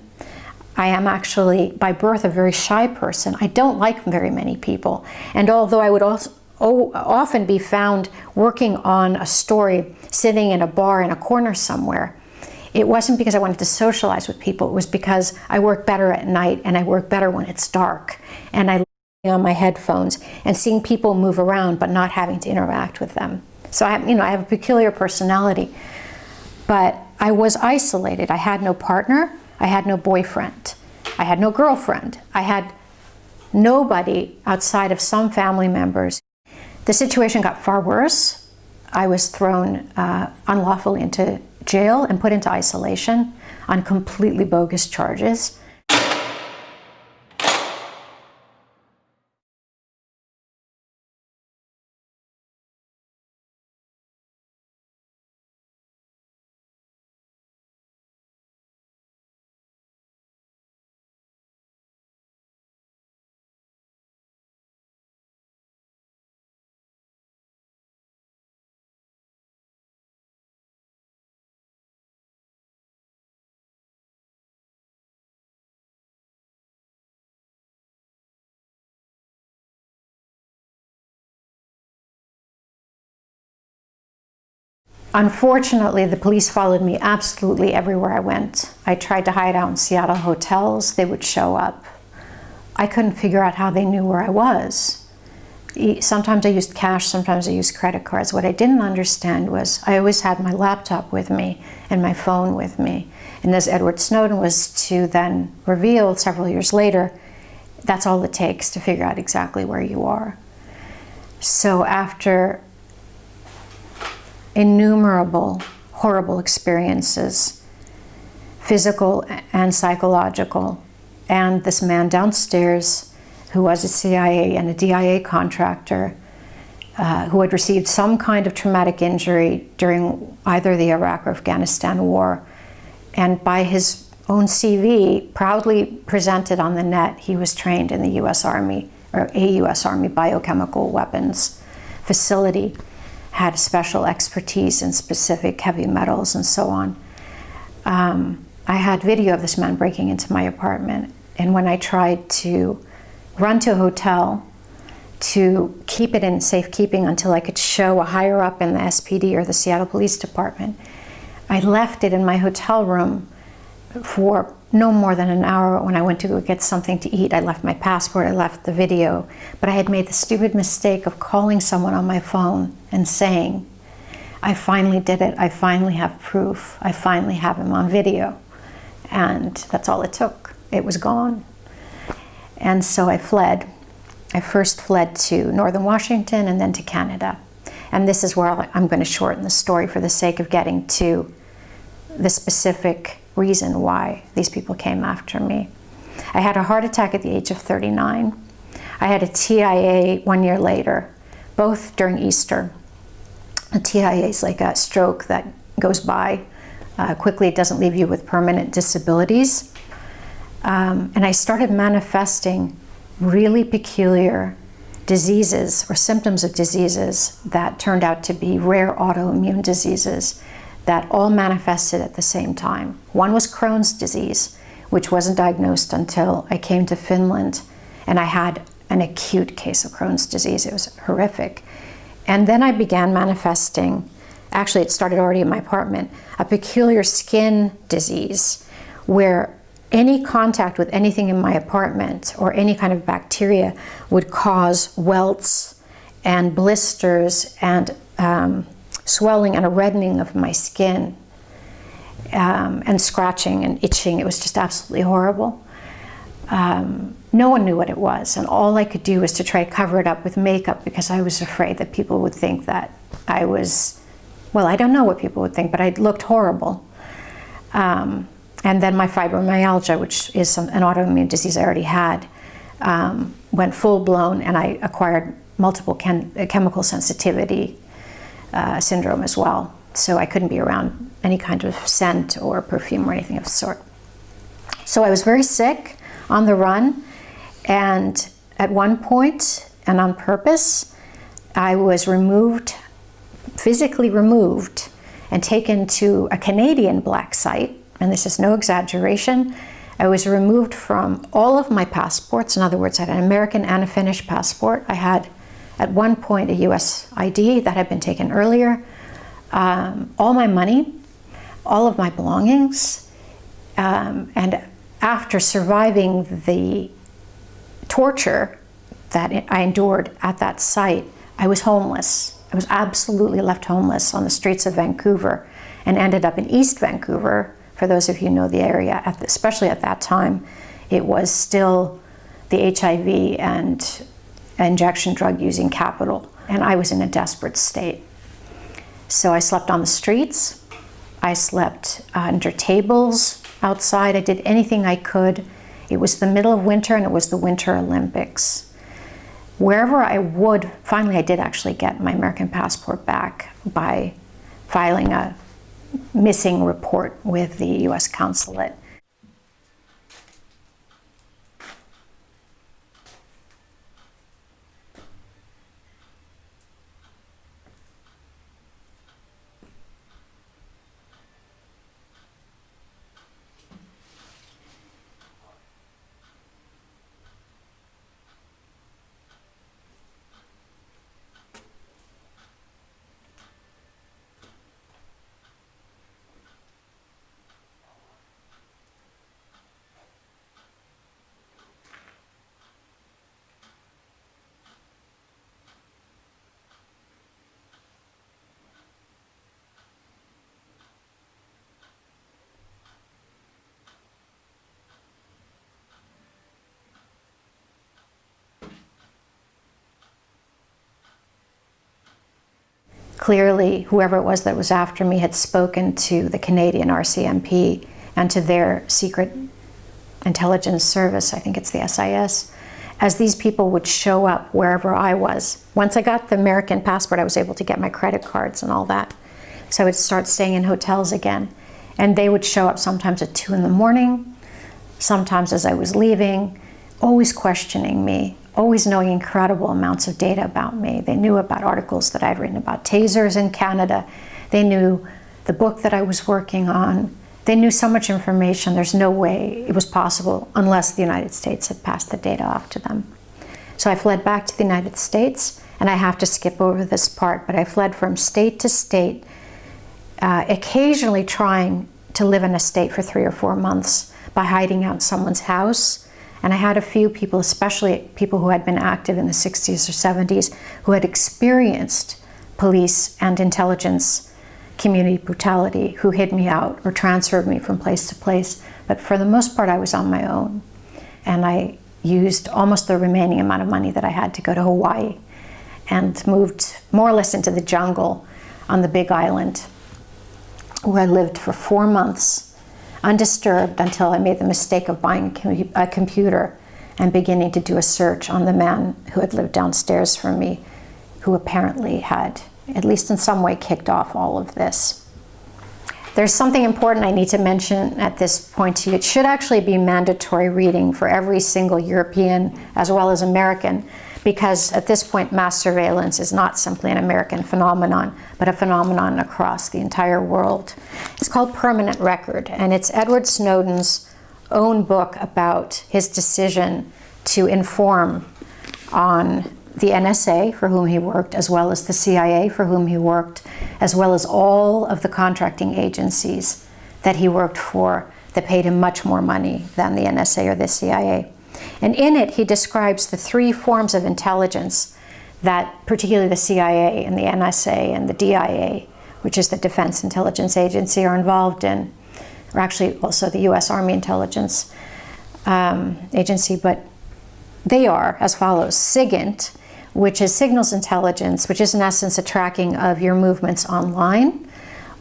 I am actually, by birth, a very shy person. I don't like very many people. And although I would also often be found working on a story, sitting in a bar in a corner somewhere, it wasn't because I wanted to socialize with people. It was because I work better at night and I work better when it's dark. And I on my headphones and seeing people move around but not having to interact with them. So I have a peculiar personality, but I was isolated. I had no partner, I had no boyfriend, I had no girlfriend, I had nobody outside of some family members. The situation got far worse. I was thrown unlawfully into jail and put into isolation on completely bogus charges. Unfortunately, the police followed me absolutely everywhere I went. I tried to hide out in Seattle hotels. They would show up. I couldn't figure out how they knew where I was. Sometimes I used cash, sometimes I used credit cards. What I didn't understand was I always had my laptop with me and my phone with me. And as Edward Snowden was to then reveal several years later, that's all it takes to figure out exactly where you are. So after innumerable horrible experiences, physical and psychological, and this man downstairs who was a CIA and a DIA contractor who had received some kind of traumatic injury during either the Iraq or Afghanistan war, and by his own CV, proudly presented on the net, he was trained in the US Army, or a US Army biochemical weapons facility, had special expertise in specific heavy metals and so on. I had video of this man breaking into my apartment, and when I tried to run to a hotel to keep it in safekeeping until I could show a higher up in the SPD or the Seattle Police Department, I left it in my hotel room for no more than an hour. When I went to go get something to eat, I left my passport, I left the video, but I had made the stupid mistake of calling someone on my phone and saying, I finally did it, I finally have proof, I finally have him on video. And that's all it took. It was gone. And so I fled. I first fled to Northern Washington and then to Canada. And this is where I'm going to shorten the story for the sake of getting to the specific reason why these people came after me. I had a heart attack at the age of 39. I had a TIA 1 year later, both during Easter. A TIA is like a stroke that goes by quickly. It doesn't leave you with permanent disabilities. And I started manifesting really peculiar diseases or symptoms of diseases that turned out to be rare autoimmune diseases that all manifested at the same time. One was Crohn's disease, which wasn't diagnosed until I came to Finland, and I had an acute case of Crohn's disease. It was horrific. And then I began manifesting, actually it started already in my apartment, a peculiar skin disease where any contact with anything in my apartment or any kind of bacteria would cause welts and blisters and swelling and a reddening of my skin and scratching and itching. It was just absolutely horrible. No one knew what it was, and all I could do was to try to cover it up with makeup because I was afraid that people would think that I was, well, I don't know what people would think, but I looked horrible. And then my fibromyalgia, which is an autoimmune disease I already had, went full-blown, and I acquired multiple chemical sensitivity syndrome as well. So I couldn't be around any kind of scent or perfume or anything of the sort. So I was very sick, on the run, and at one point, and on purpose, I was removed, physically removed, and taken to a Canadian black site, and this is no exaggeration. I was removed from all of my passports. In other words, I had an American and a Finnish passport. I had, at one point, a US ID that had been taken earlier, all my money, all of my belongings, and after surviving the torture that I endured at that site, I was homeless. I was absolutely left homeless on the streets of Vancouver and ended up in East Vancouver. For those of you who know the area, especially at that time, it was still the HIV and injection drug using capital, and I was in a desperate state. So I slept on the streets, I slept under tables outside, I did anything I could. It was the middle of winter, and it was the Winter Olympics. Wherever I would, finally I did actually get my American passport back by filing a missing report with the US consulate. Clearly, whoever it was that was after me had spoken to the Canadian RCMP and to their secret intelligence service, I think it's the SIS, as these people would show up wherever I was. Once I got the American passport, I was able to get my credit cards and all that. So I would start staying in hotels again. And they would show up sometimes at 2 in the morning, sometimes as I was leaving, always questioning me, always knowing incredible amounts of data about me. They knew about articles that I'd written about tasers in Canada. They knew the book that I was working on. They knew so much information, there's no way it was possible unless the United States had passed the data off to them. So I fled back to the United States, and I have to skip over this part, but I fled from state to state, occasionally trying to live in a state for 3 or 4 months by hiding out in someone's house. And I had a few people, especially people who had been active in the 60s or 70s, who had experienced police and intelligence community brutality, who hid me out or transferred me from place to place. But for the most part, I was on my own. And I used almost the remaining amount of money that I had to go to Hawaii and moved more or less into the jungle on the Big Island, where I lived for 4 months, undisturbed, until I made the mistake of buying a computer and beginning to do a search on the man who had lived downstairs from me, who apparently had, at least in some way, kicked off all of this. There's something important I need to mention at this point to you. It should actually be mandatory reading for every single European as well as American, because at this point mass surveillance is not simply an American phenomenon, but a phenomenon across the entire world. It's called Permanent Record, and it's Edward Snowden's own book about his decision to inform on the NSA, for whom he worked, as well as the CIA, for whom he worked, as well as all of the contracting agencies that he worked for that paid him much more money than the NSA or the CIA. And in it, he describes the 3 forms of intelligence that particularly the CIA and the NSA and the DIA, which is the Defense Intelligence Agency, are involved in, or actually also the US Army Intelligence Agency. But They are as follows: SIGINT, which is signals intelligence, which is in essence a tracking of your movements online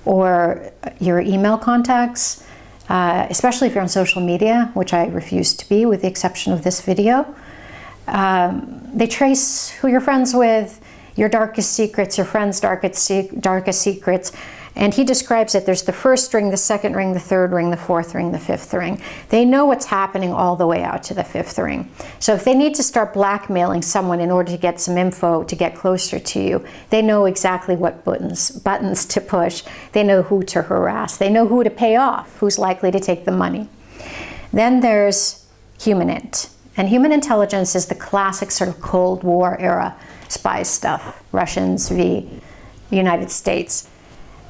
or your email contacts, especially if you're on social media, which I refuse to be with the exception of this video. They trace who you're friends with, your darkest secrets, your friends' darkest secrets. And he describes it, there's the first ring, the second ring, the third ring, the fourth ring, the fifth ring. They know what's happening all the way out to the fifth ring. So if they need to start blackmailing someone in order to get some info to get closer to you, they know exactly what buttons to push. They know who to harass. They know who to pay off, who's likely to take the money. Then there's HumanInt. And human intelligence is the classic sort of Cold War era spy stuff, Russians v. United States,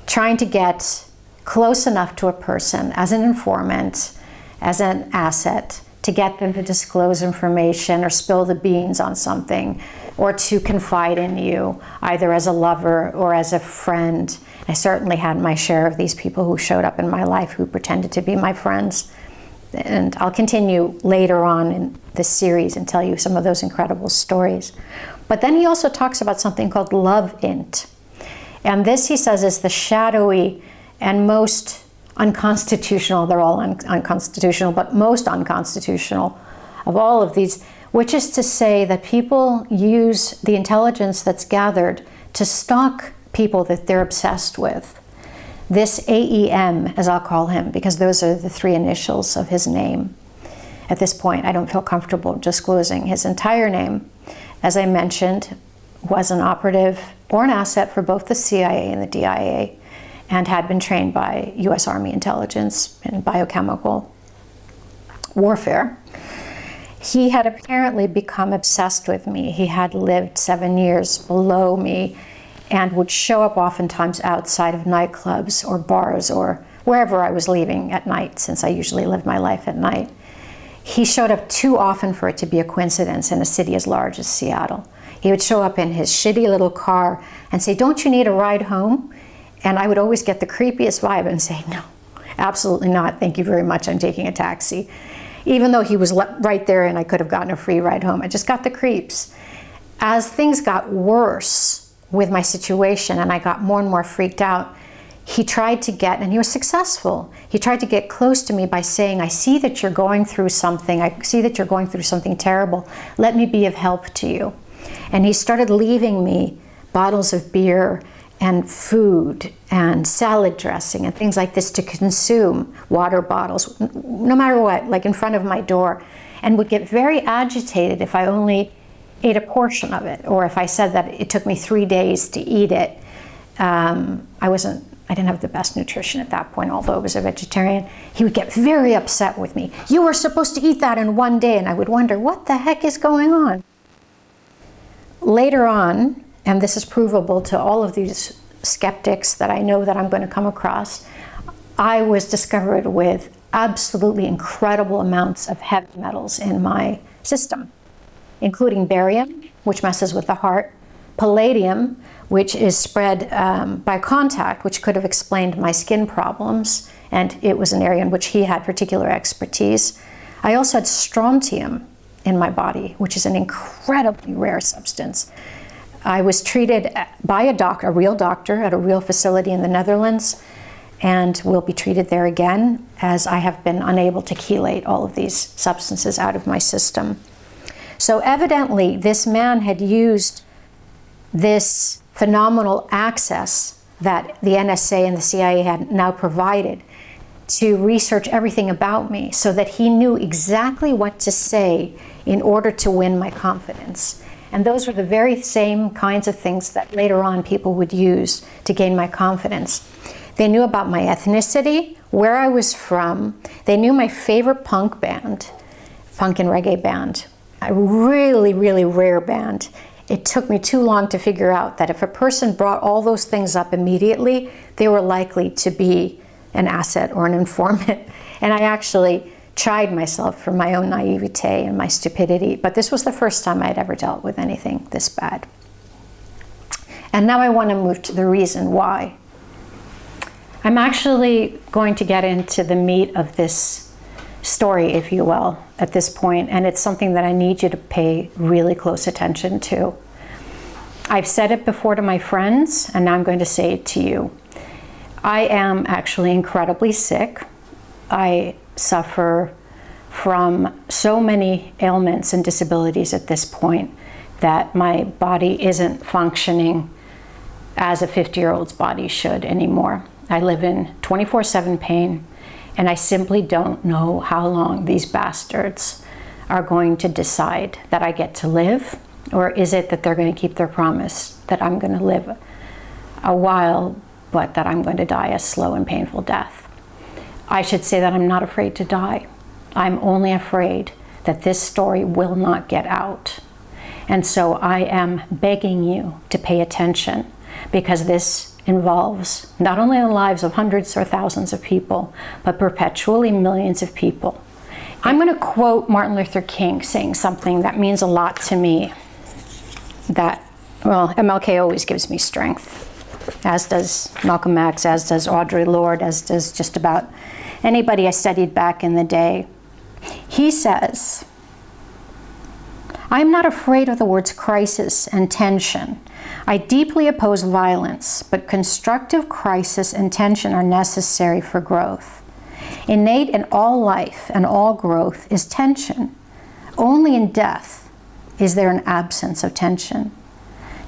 trying to get close enough to a person as an informant, as an asset, to get them to disclose information or spill the beans on something, or to confide in you, either as a lover or as a friend. I certainly had my share of these people who showed up in my life who pretended to be my friends. And I'll continue later on in this series and tell you some of those incredible stories. But then he also talks about something called LoveInt. And this, he says, is the shadowy and most unconstitutional, they're all unconstitutional, but most unconstitutional of all of these, which is to say that people use the intelligence that's gathered to stalk people that they're obsessed with. This AEM, as I'll call him, because those are the three initials of his name. At this point, I don't feel comfortable disclosing his entire name. As I mentioned, was an operative or an asset for both the CIA and the DIA, and had been trained by US Army intelligence in biochemical warfare. He had apparently become obsessed with me. He had lived 7 years below me and would show up oftentimes outside of nightclubs or bars or wherever I was leaving at night, since I usually lived my life at night. He showed up too often for it to be a coincidence in a city as large as Seattle. He would show up in his shitty little car and say, "Don't you need a ride home?" And I would always get the creepiest vibe and say, "No, absolutely not. Thank you very much. I'm taking a taxi." Even though he was right there and I could have gotten a free ride home, I just got the creeps. As things got worse with my situation and I got more and more freaked out, he tried to get, and he was successful, he tried to get close to me by saying, "I see that you're going through something. I see that you're going through something terrible. Let me be of help to you." And he started leaving me bottles of beer and food and salad dressing and things like this to consume, water bottles, no matter what, like in front of my door, and would get very agitated if I only ate a portion of it, or if I said that it took me 3 days to eat it. I didn't have the best nutrition at that point, although I was a vegetarian. He would get very upset with me. "You were supposed to eat that in 1 day." And I would wonder, what the heck is going on? Later on, and this is provable to all of these skeptics that I know that I'm going to come across, I was discovered with absolutely incredible amounts of heavy metals in my system, including barium, which messes with the heart, palladium, which is spread by contact, which could have explained my skin problems, and it was an area in which he had particular expertise. I also had strontium in my body, which is an incredibly rare substance. I was treated by a real doctor at a real facility in the Netherlands, and will be treated there again, as I have been unable to chelate all of these substances out of my system. So evidently, this man had used this phenomenal access that the NSA and the CIA had now provided to research everything about me, so that he knew exactly what to say in order to win my confidence. And those were the very same kinds of things that later on people would use to gain my confidence. They knew about my ethnicity, where I was from. They knew my favorite punk band, punk and reggae band, a really, really rare band. It took me too long to figure out that if a person brought all those things up immediately, they were likely to be an asset or an informant. And I actually tried myself for my own naivete and my stupidity, but this was the first time I'd ever dealt with anything this bad. And now I want to move to the reason why. I'm actually going to get into the meat of this story, if you will, at this point, and it's something that I need you to pay really close attention to. I've said it before to my friends, and now I'm going to say it to you. I am actually incredibly sick. I suffer from so many ailments and disabilities at this point that my body isn't functioning as a 50-year-old's body should anymore. I live in 24/7 pain, and I simply don't know how long these bastards are going to decide that I get to live, or is it that they're going to keep their promise that I'm going to live a while, but that I'm going to die a slow and painful death. I should say that I'm not afraid to die. I'm only afraid that this story will not get out. And so I am begging you to pay attention, because this involves not only the lives of hundreds or thousands of people, but perpetually millions of people. I'm going to quote Martin Luther King saying something that means a lot to me, that, well, MLK always gives me strength, as does Malcolm X, as does Audre Lorde, as does just about anybody I studied back in the day. He says, "I am not afraid of the words crisis and tension. I deeply oppose violence, but constructive crisis and tension are necessary for growth. Innate in all life and all growth is tension. Only in death is there an absence of tension.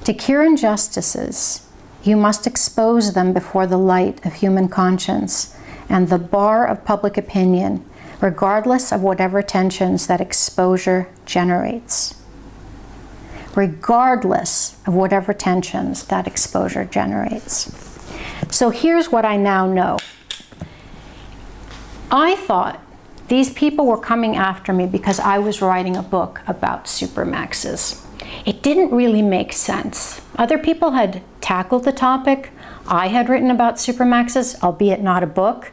To cure injustices, you must expose them before the light of human conscience and the bar of public opinion, regardless of whatever tensions that exposure generates." Regardless of whatever tensions that exposure generates. So here's what I now know. I thought these people were coming after me because I was writing a book about supermaxes. It didn't really make sense. Other people had tackled the topic. I had written about supermaxes, albeit not a book.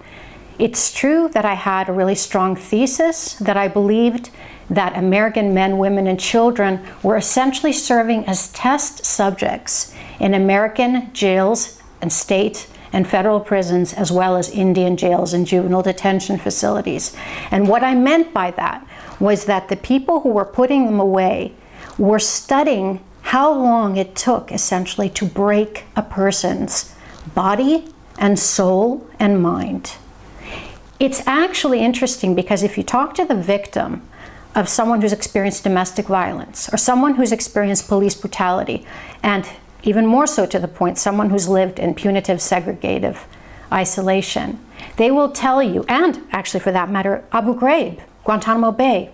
It's true that I had a really strong thesis, that I believed that American men, women, and children were essentially serving as test subjects in American jails and state and federal prisons, as well as Indian jails and juvenile detention facilities. And what I meant by that was that the people who were putting them away were studying how long it took, essentially, to break a person's body and soul and mind. It's actually interesting, because if you talk to the victim of someone who's experienced domestic violence, or someone who's experienced police brutality, and even more so to the point, someone who's lived in punitive segregative isolation, they will tell you, and actually for that matter, Abu Ghraib, Guantanamo Bay,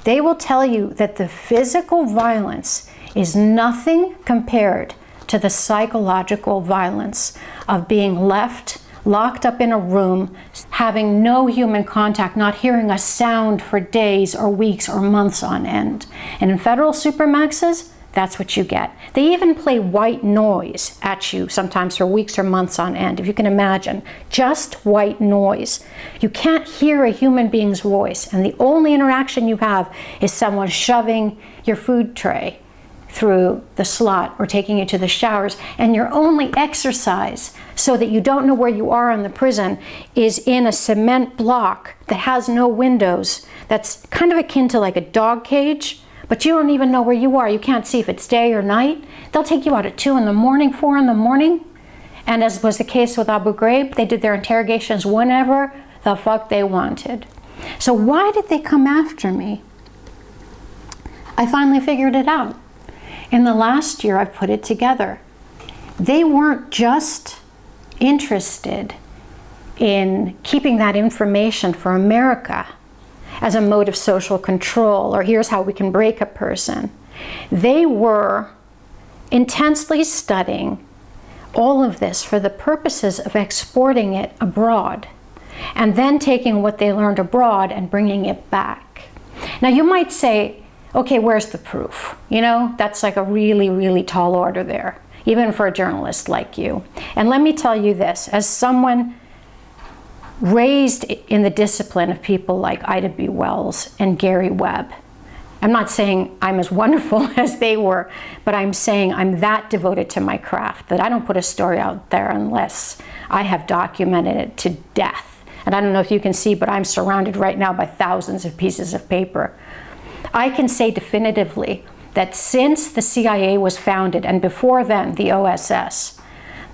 they will tell you that the physical violence is nothing compared to the psychological violence of being left locked up in a room, having no human contact, not hearing a sound for days or weeks or months on end. And in federal supermaxes, that's what you get. They even play white noise at you sometimes for weeks or months on end, if you can imagine. Just white noise. You can't hear a human being's voice, and the only interaction you have is someone shoving your food tray through the slot or taking you to the showers, and your only exercise, so that you don't know where you are in the prison, is in a cement block that has no windows, that's kind of akin to like a dog cage, but you don't even know where you are. You can't see if it's day or night. They'll take you out at 2 in the morning, 4 in the morning, and as was the case with Abu Ghraib, they did their interrogations whenever the fuck they wanted. So why did they come after me? I finally figured it out. In the last year, I've put it together. They weren't just interested in keeping that information for America as a mode of social control, or here's how we can break a person. They were intensely studying all of this for the purposes of exporting it abroad, and then taking what they learned abroad and bringing it back. Now you might say, okay, where's the proof? You know, that's like a really, really tall order there, even for a journalist like you. And let me tell you this, as someone raised in the discipline of people like Ida B. Wells and Gary Webb, I'm not saying I'm as wonderful as they were, but I'm saying I'm that devoted to my craft that I don't put a story out there unless I have documented it to death, and I don't know if you can see, but I'm surrounded right now by thousands of pieces of paper. I can say definitively that since the CIA was founded, and before then the OSS,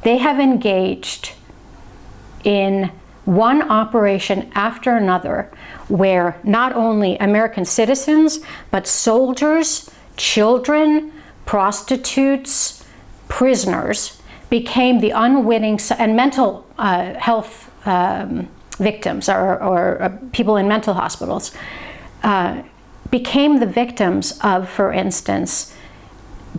they have engaged in one operation after another where not only American citizens, but soldiers, children, prostitutes, prisoners became the unwitting, and mental health victims or people in mental hospitals became the victims of, for instance,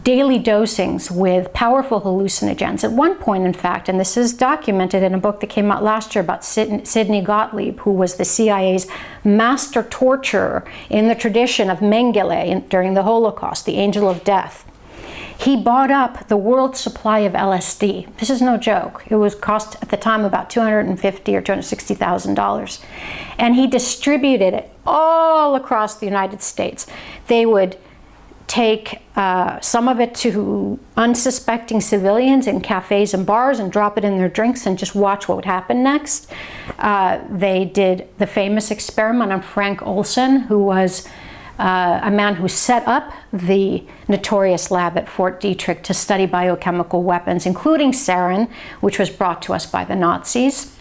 daily dosings with powerful hallucinogens. At one point, in fact, and this is documented in a book that came out last year about Sidney Gottlieb, who was the CIA's master torturer in the tradition of Mengele during the Holocaust, the angel of death. He bought up the world supply of LSD. This is no joke. It was cost at the time about $250,000 or $260,000. And he distributed it all across the United States. They would take some of it to unsuspecting civilians in cafes and bars and drop it in their drinks and just watch what would happen next. They did the famous experiment on Frank Olson, who was a man who set up the notorious lab at Fort Detrick to study biochemical weapons, including sarin, which was brought to us by the Nazis.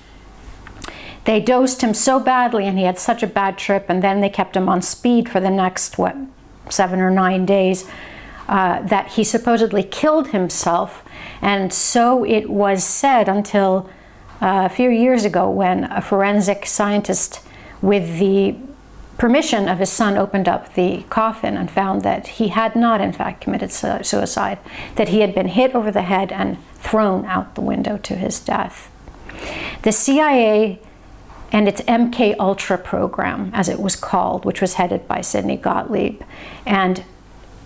They dosed him so badly and he had such a bad trip, and then they kept him on speed for the next, 7 or 9 days, that he supposedly killed himself. And so it was said until a few years ago, when a forensic scientist, with the permission of his son, opened up the coffin and found that he had not in fact committed suicide, that he had been hit over the head and thrown out the window to his death. The CIA and its MK Ultra program, as it was called, which was headed by Sidney Gottlieb, and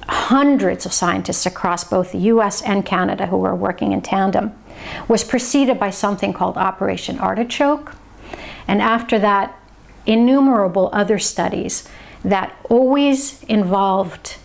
hundreds of scientists across both the US and Canada who were working in tandem, was preceded by something called Operation Artichoke. And after that, innumerable other studies that always involved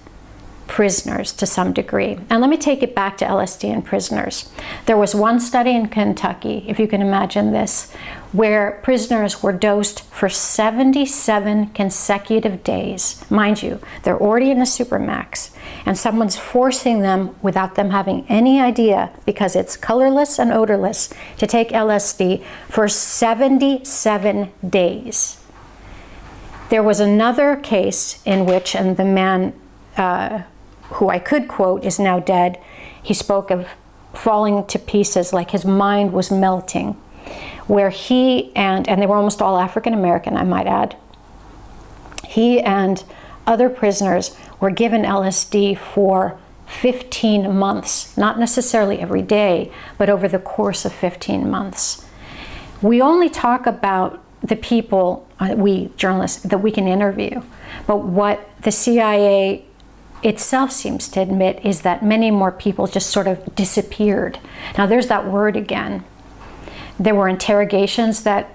prisoners to some degree. And let me take it back to LSD and prisoners. There was one study in Kentucky, if you can imagine this, where prisoners were dosed for 77 consecutive days. Mind you, they're already in a Supermax, and someone's forcing them, without them having any idea, because it's colorless and odorless, to take LSD for 77 days. There was another case in which, and the man who I could quote is now dead, he spoke of falling to pieces, like his mind was melting, where he and they were almost all African American, I might add, he and other prisoners were given LSD for 15 months, not necessarily every day, but over the course of 15 months. We only talk about the people, we journalists, that we can interview, but what the CIA itself seems to admit is that many more people just sort of disappeared. Now there's that word again. There were interrogations that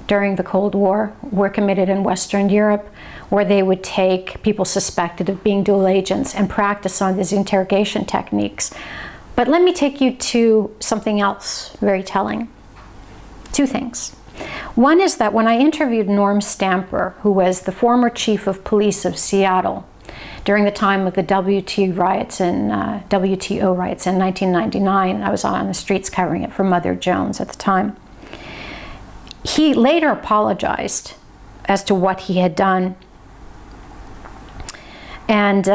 during the Cold War were committed in Western Europe, where they would take people suspected of being dual agents and practice on these interrogation techniques. But let me take you to something else very telling. Two things. One is that when I interviewed Norm Stamper, who was the former chief of police of Seattle during the time of the WTO riots in 1999, I was on the streets covering it for Mother Jones at the time. He later apologized as to what he had done. And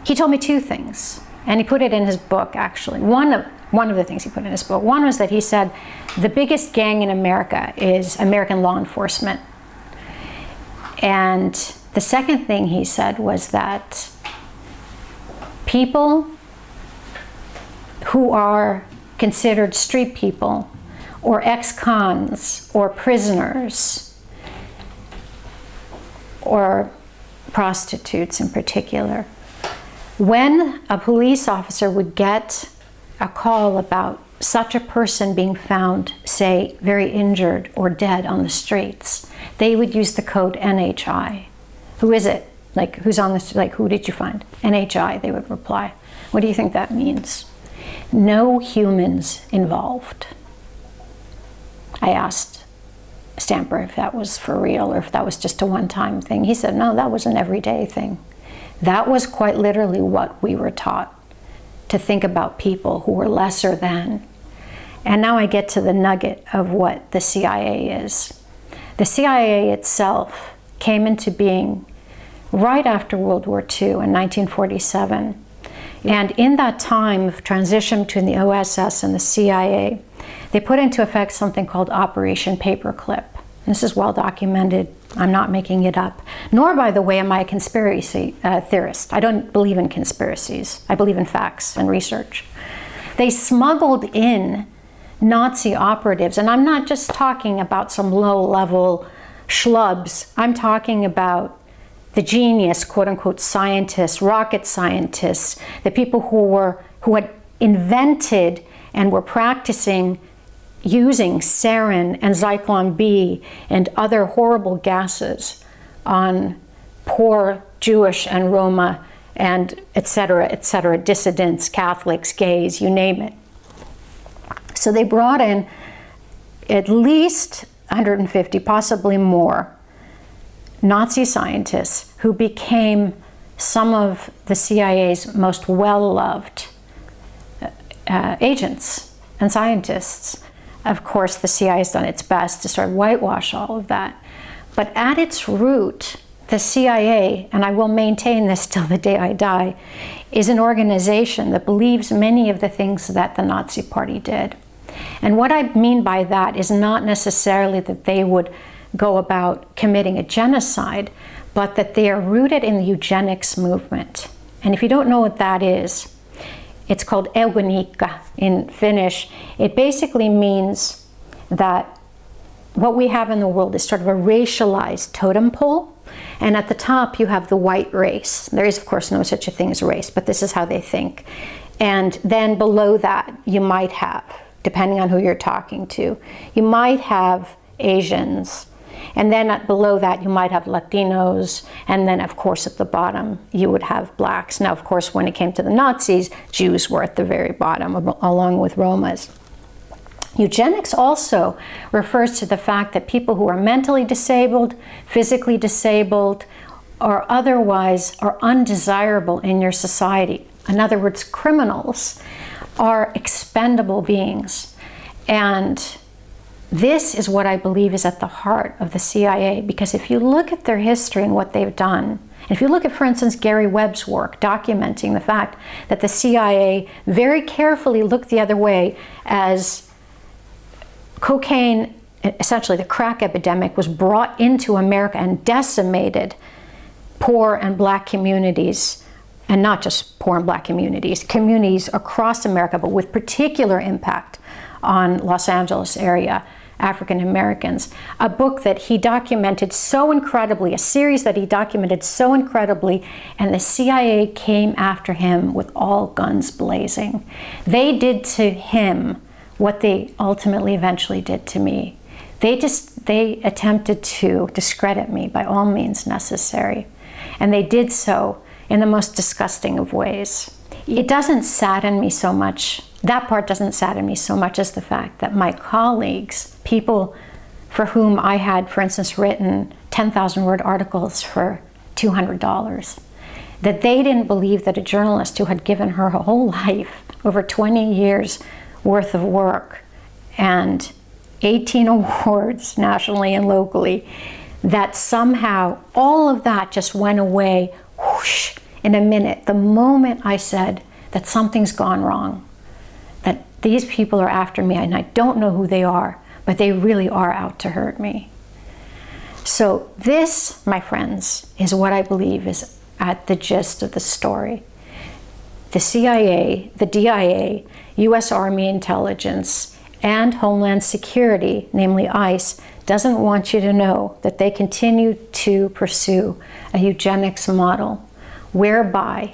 he told me two things, and he put it in his book, actually. One of the things he put in his book, one was that he said, the biggest gang in America is American law enforcement. And the second thing he said was that people who are considered street people, or ex-cons, or prisoners, or prostitutes in particular, when a police officer would get a call about such a person being found, say, very injured or dead on the streets, they would use the code NHI. Who is it? Like, who's on this? Like, who did you find? NHI, they would reply. What do you think that means? No humans involved. I asked. Stamper if that was for real or if that was just a one-time thing. He said, no, that was an everyday thing. That was quite literally what we were taught, to think about people who were lesser than. And now I get to the nugget of what the CIA is. The CIA itself came into being right after World War II in 1947. And in that time of transition between the OSS and the CIA, they put into effect something called Operation Paperclip. This is well documented. I'm not making it up. Nor, by the way, am I a conspiracy theorist. I don't believe in conspiracies. I believe in facts and research. They smuggled in Nazi operatives, and I'm not just talking about some low-level schlubs. I'm talking about the genius, quote-unquote, scientists, rocket scientists, the people who had invented and were practicing using sarin and Zyklon B and other horrible gases on poor Jewish and Roma and et cetera, dissidents, Catholics, gays, you name it. So they brought in at least 150, possibly more, Nazi scientists who became some of the CIA's most well-loved agents and scientists. Of course, the CIA has done its best to sort of whitewash all of that. But at its root, the CIA, and I will maintain this till the day I die, is an organization that believes many of the things that the Nazi Party did. And what I mean by that is not necessarily that they would go about committing a genocide, but that they are rooted in the eugenics movement. And if you don't know what that is, it's called eugenika in Finnish. It basically means that what we have in the world is sort of a racialized totem pole, and at the top you have the white race. There is, of course, no such a thing as race, but this is how they think. And then below that you might have, depending on who you're talking to, you might have Asians, and then below that you might have Latinos, and then of course at the bottom you would have blacks. Now of course when it came to the Nazis, Jews were at the very bottom along with Romas. Eugenics also refers to the fact that people who are mentally disabled, physically disabled, or otherwise are undesirable in your society, in other words, criminals, are expendable beings. And this is what I believe is at the heart of the CIA, because if you look at their history and what they've done, if you look at, for instance, Gary Webb's work documenting the fact that the CIA very carefully looked the other way as cocaine, essentially the crack epidemic, was brought into America and decimated poor and black communities, and not just poor and black communities, communities across America, but with particular impact on Los Angeles area, African Americans. A book that he documented so incredibly, a series that he documented so incredibly, and the CIA came after him with all guns blazing. They did to him what they ultimately eventually did to me. They attempted to discredit me by all means necessary. And they did so in the most disgusting of ways. It doesn't sadden me so much, that part doesn't sadden me so much as the fact that my colleagues, people for whom I had, for instance, written 10,000 word articles for $200, that they didn't believe that a journalist who had given her whole life, over 20 years worth of work and 18 awards nationally and locally, that somehow all of that just went away whoosh, in a minute, the moment I said that something's gone wrong, that these people are after me and I don't know who they are, but they really are out to hurt me. So this, my friends, is what I believe is at the gist of the story. The CIA, the DIA, US Army Intelligence, and Homeland Security, namely ICE, doesn't want you to know that they continue to pursue a eugenics model whereby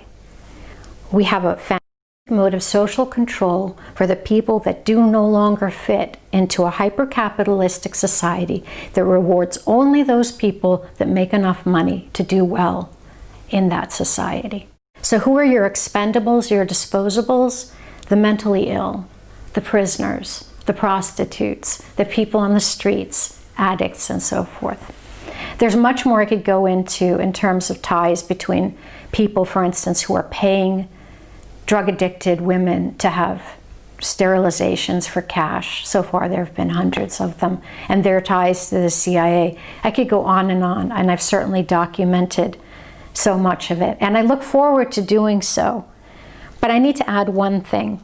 we have a fantastic mode of social control for the people that do no longer fit into a hyper-capitalistic society that rewards only those people that make enough money to do well in that society. So who are your expendables, your disposables? The mentally ill, the prisoners, the prostitutes, the people on the streets, addicts, and so forth. There's much more I could go into in terms of ties between people, for instance, who are paying drug-addicted women to have sterilizations for cash. So far there have been hundreds of them, and their ties to the CIA. I could go on, and I've certainly documented so much of it, and I look forward to doing so. But I need to add one thing.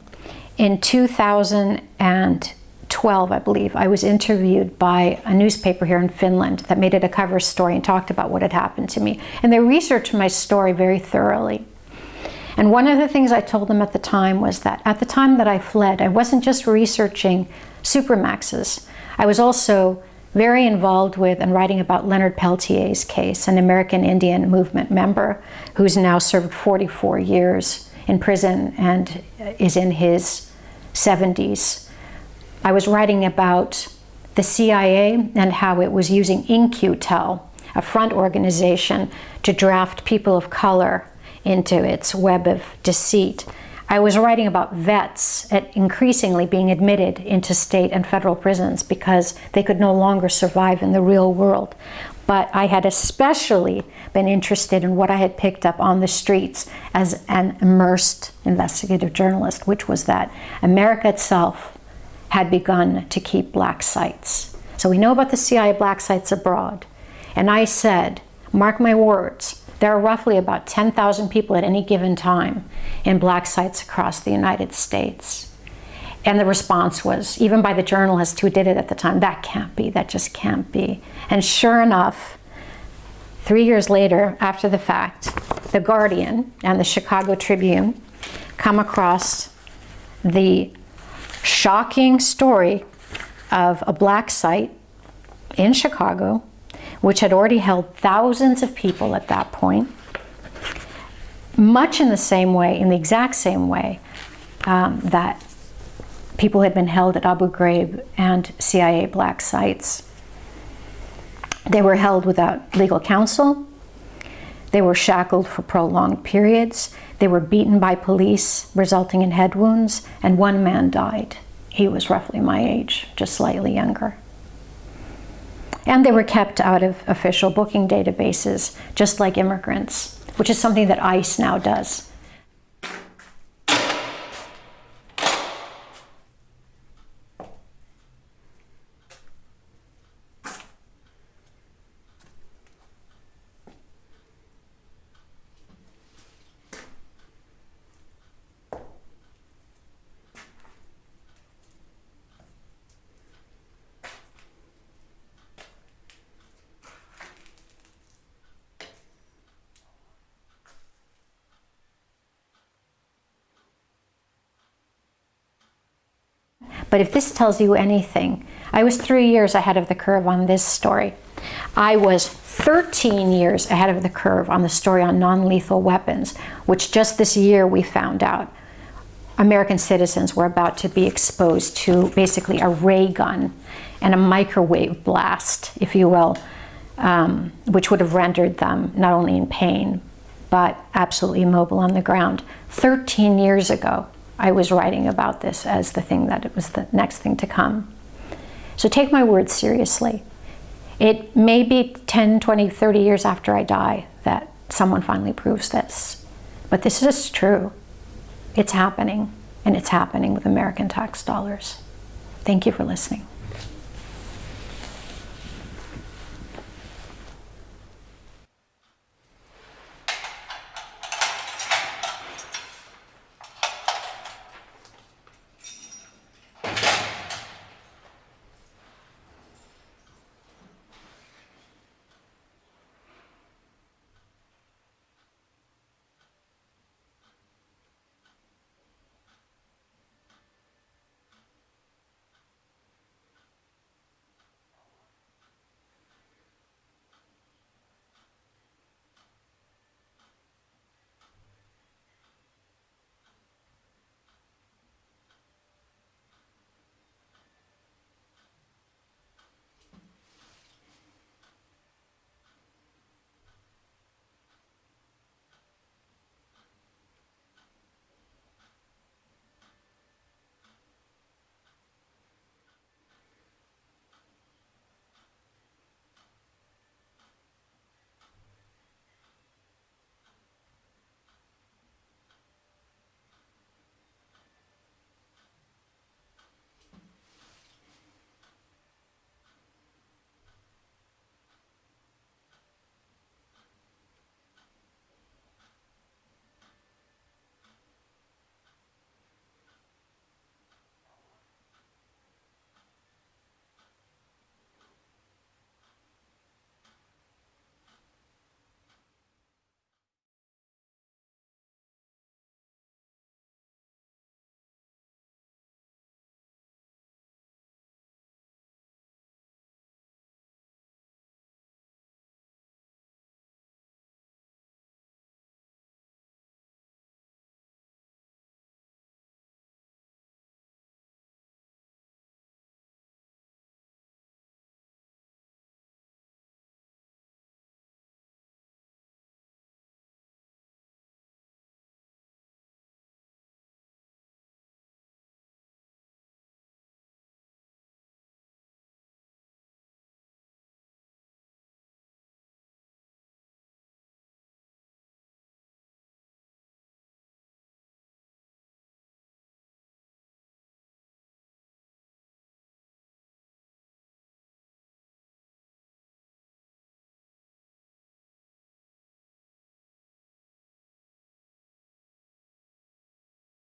In 2012, I believe, I was interviewed by a newspaper here in Finland that made it a cover story and talked about what had happened to me. And they researched my story very thoroughly. And one of the things I told them at the time was that at the time that I fled, I wasn't just researching Supermaxes. I was also very involved with and writing about Leonard Peltier's case, an American Indian movement member who's now served 44 years in prison and is in his 70s. I was writing about the CIA and how it was using In-Q-Tel, a front organization, to draft people of color into its web of deceit. I was writing about vets increasingly being admitted into state and federal prisons because they could no longer survive in the real world. But I had especially been interested in what I had picked up on the streets as an immersed investigative journalist, which was that America itself had begun to keep black sites. So we know about the CIA black sites abroad. And I said, mark my words, there are roughly about 10,000 people at any given time in black sites across the United States. And the response was, even by the journalist who did it at the time, that can't be, that just can't be. And sure enough, 3 years later, after the fact, The Guardian and the Chicago Tribune come across the shocking story of a black site in Chicago, which had already held thousands of people at that point, much in the same way, in the exact same way that people had been held at Abu Ghraib and CIA black sites. They were held without legal counsel. They were shackled for prolonged periods. They were beaten by police, resulting in head wounds, and one man died. He was roughly my age, just slightly younger. And they were kept out of official booking databases, just like immigrants, which is something that ICE now does. But if this tells you anything, I was 3 years ahead of the curve on this story. I was 13 years ahead of the curve on the story on non-lethal weapons, which just this year we found out American citizens were about to be exposed to basically a ray gun and a microwave blast, if you will, which would have rendered them not only in pain, but absolutely immobile on the ground. 13 years ago, I was writing about this as the thing that it was the next thing to come. So take my words seriously. It may be 10, 20, 30 years after I die that someone finally proves this. But this is true. It's happening, and it's happening with American tax dollars. Thank you for listening.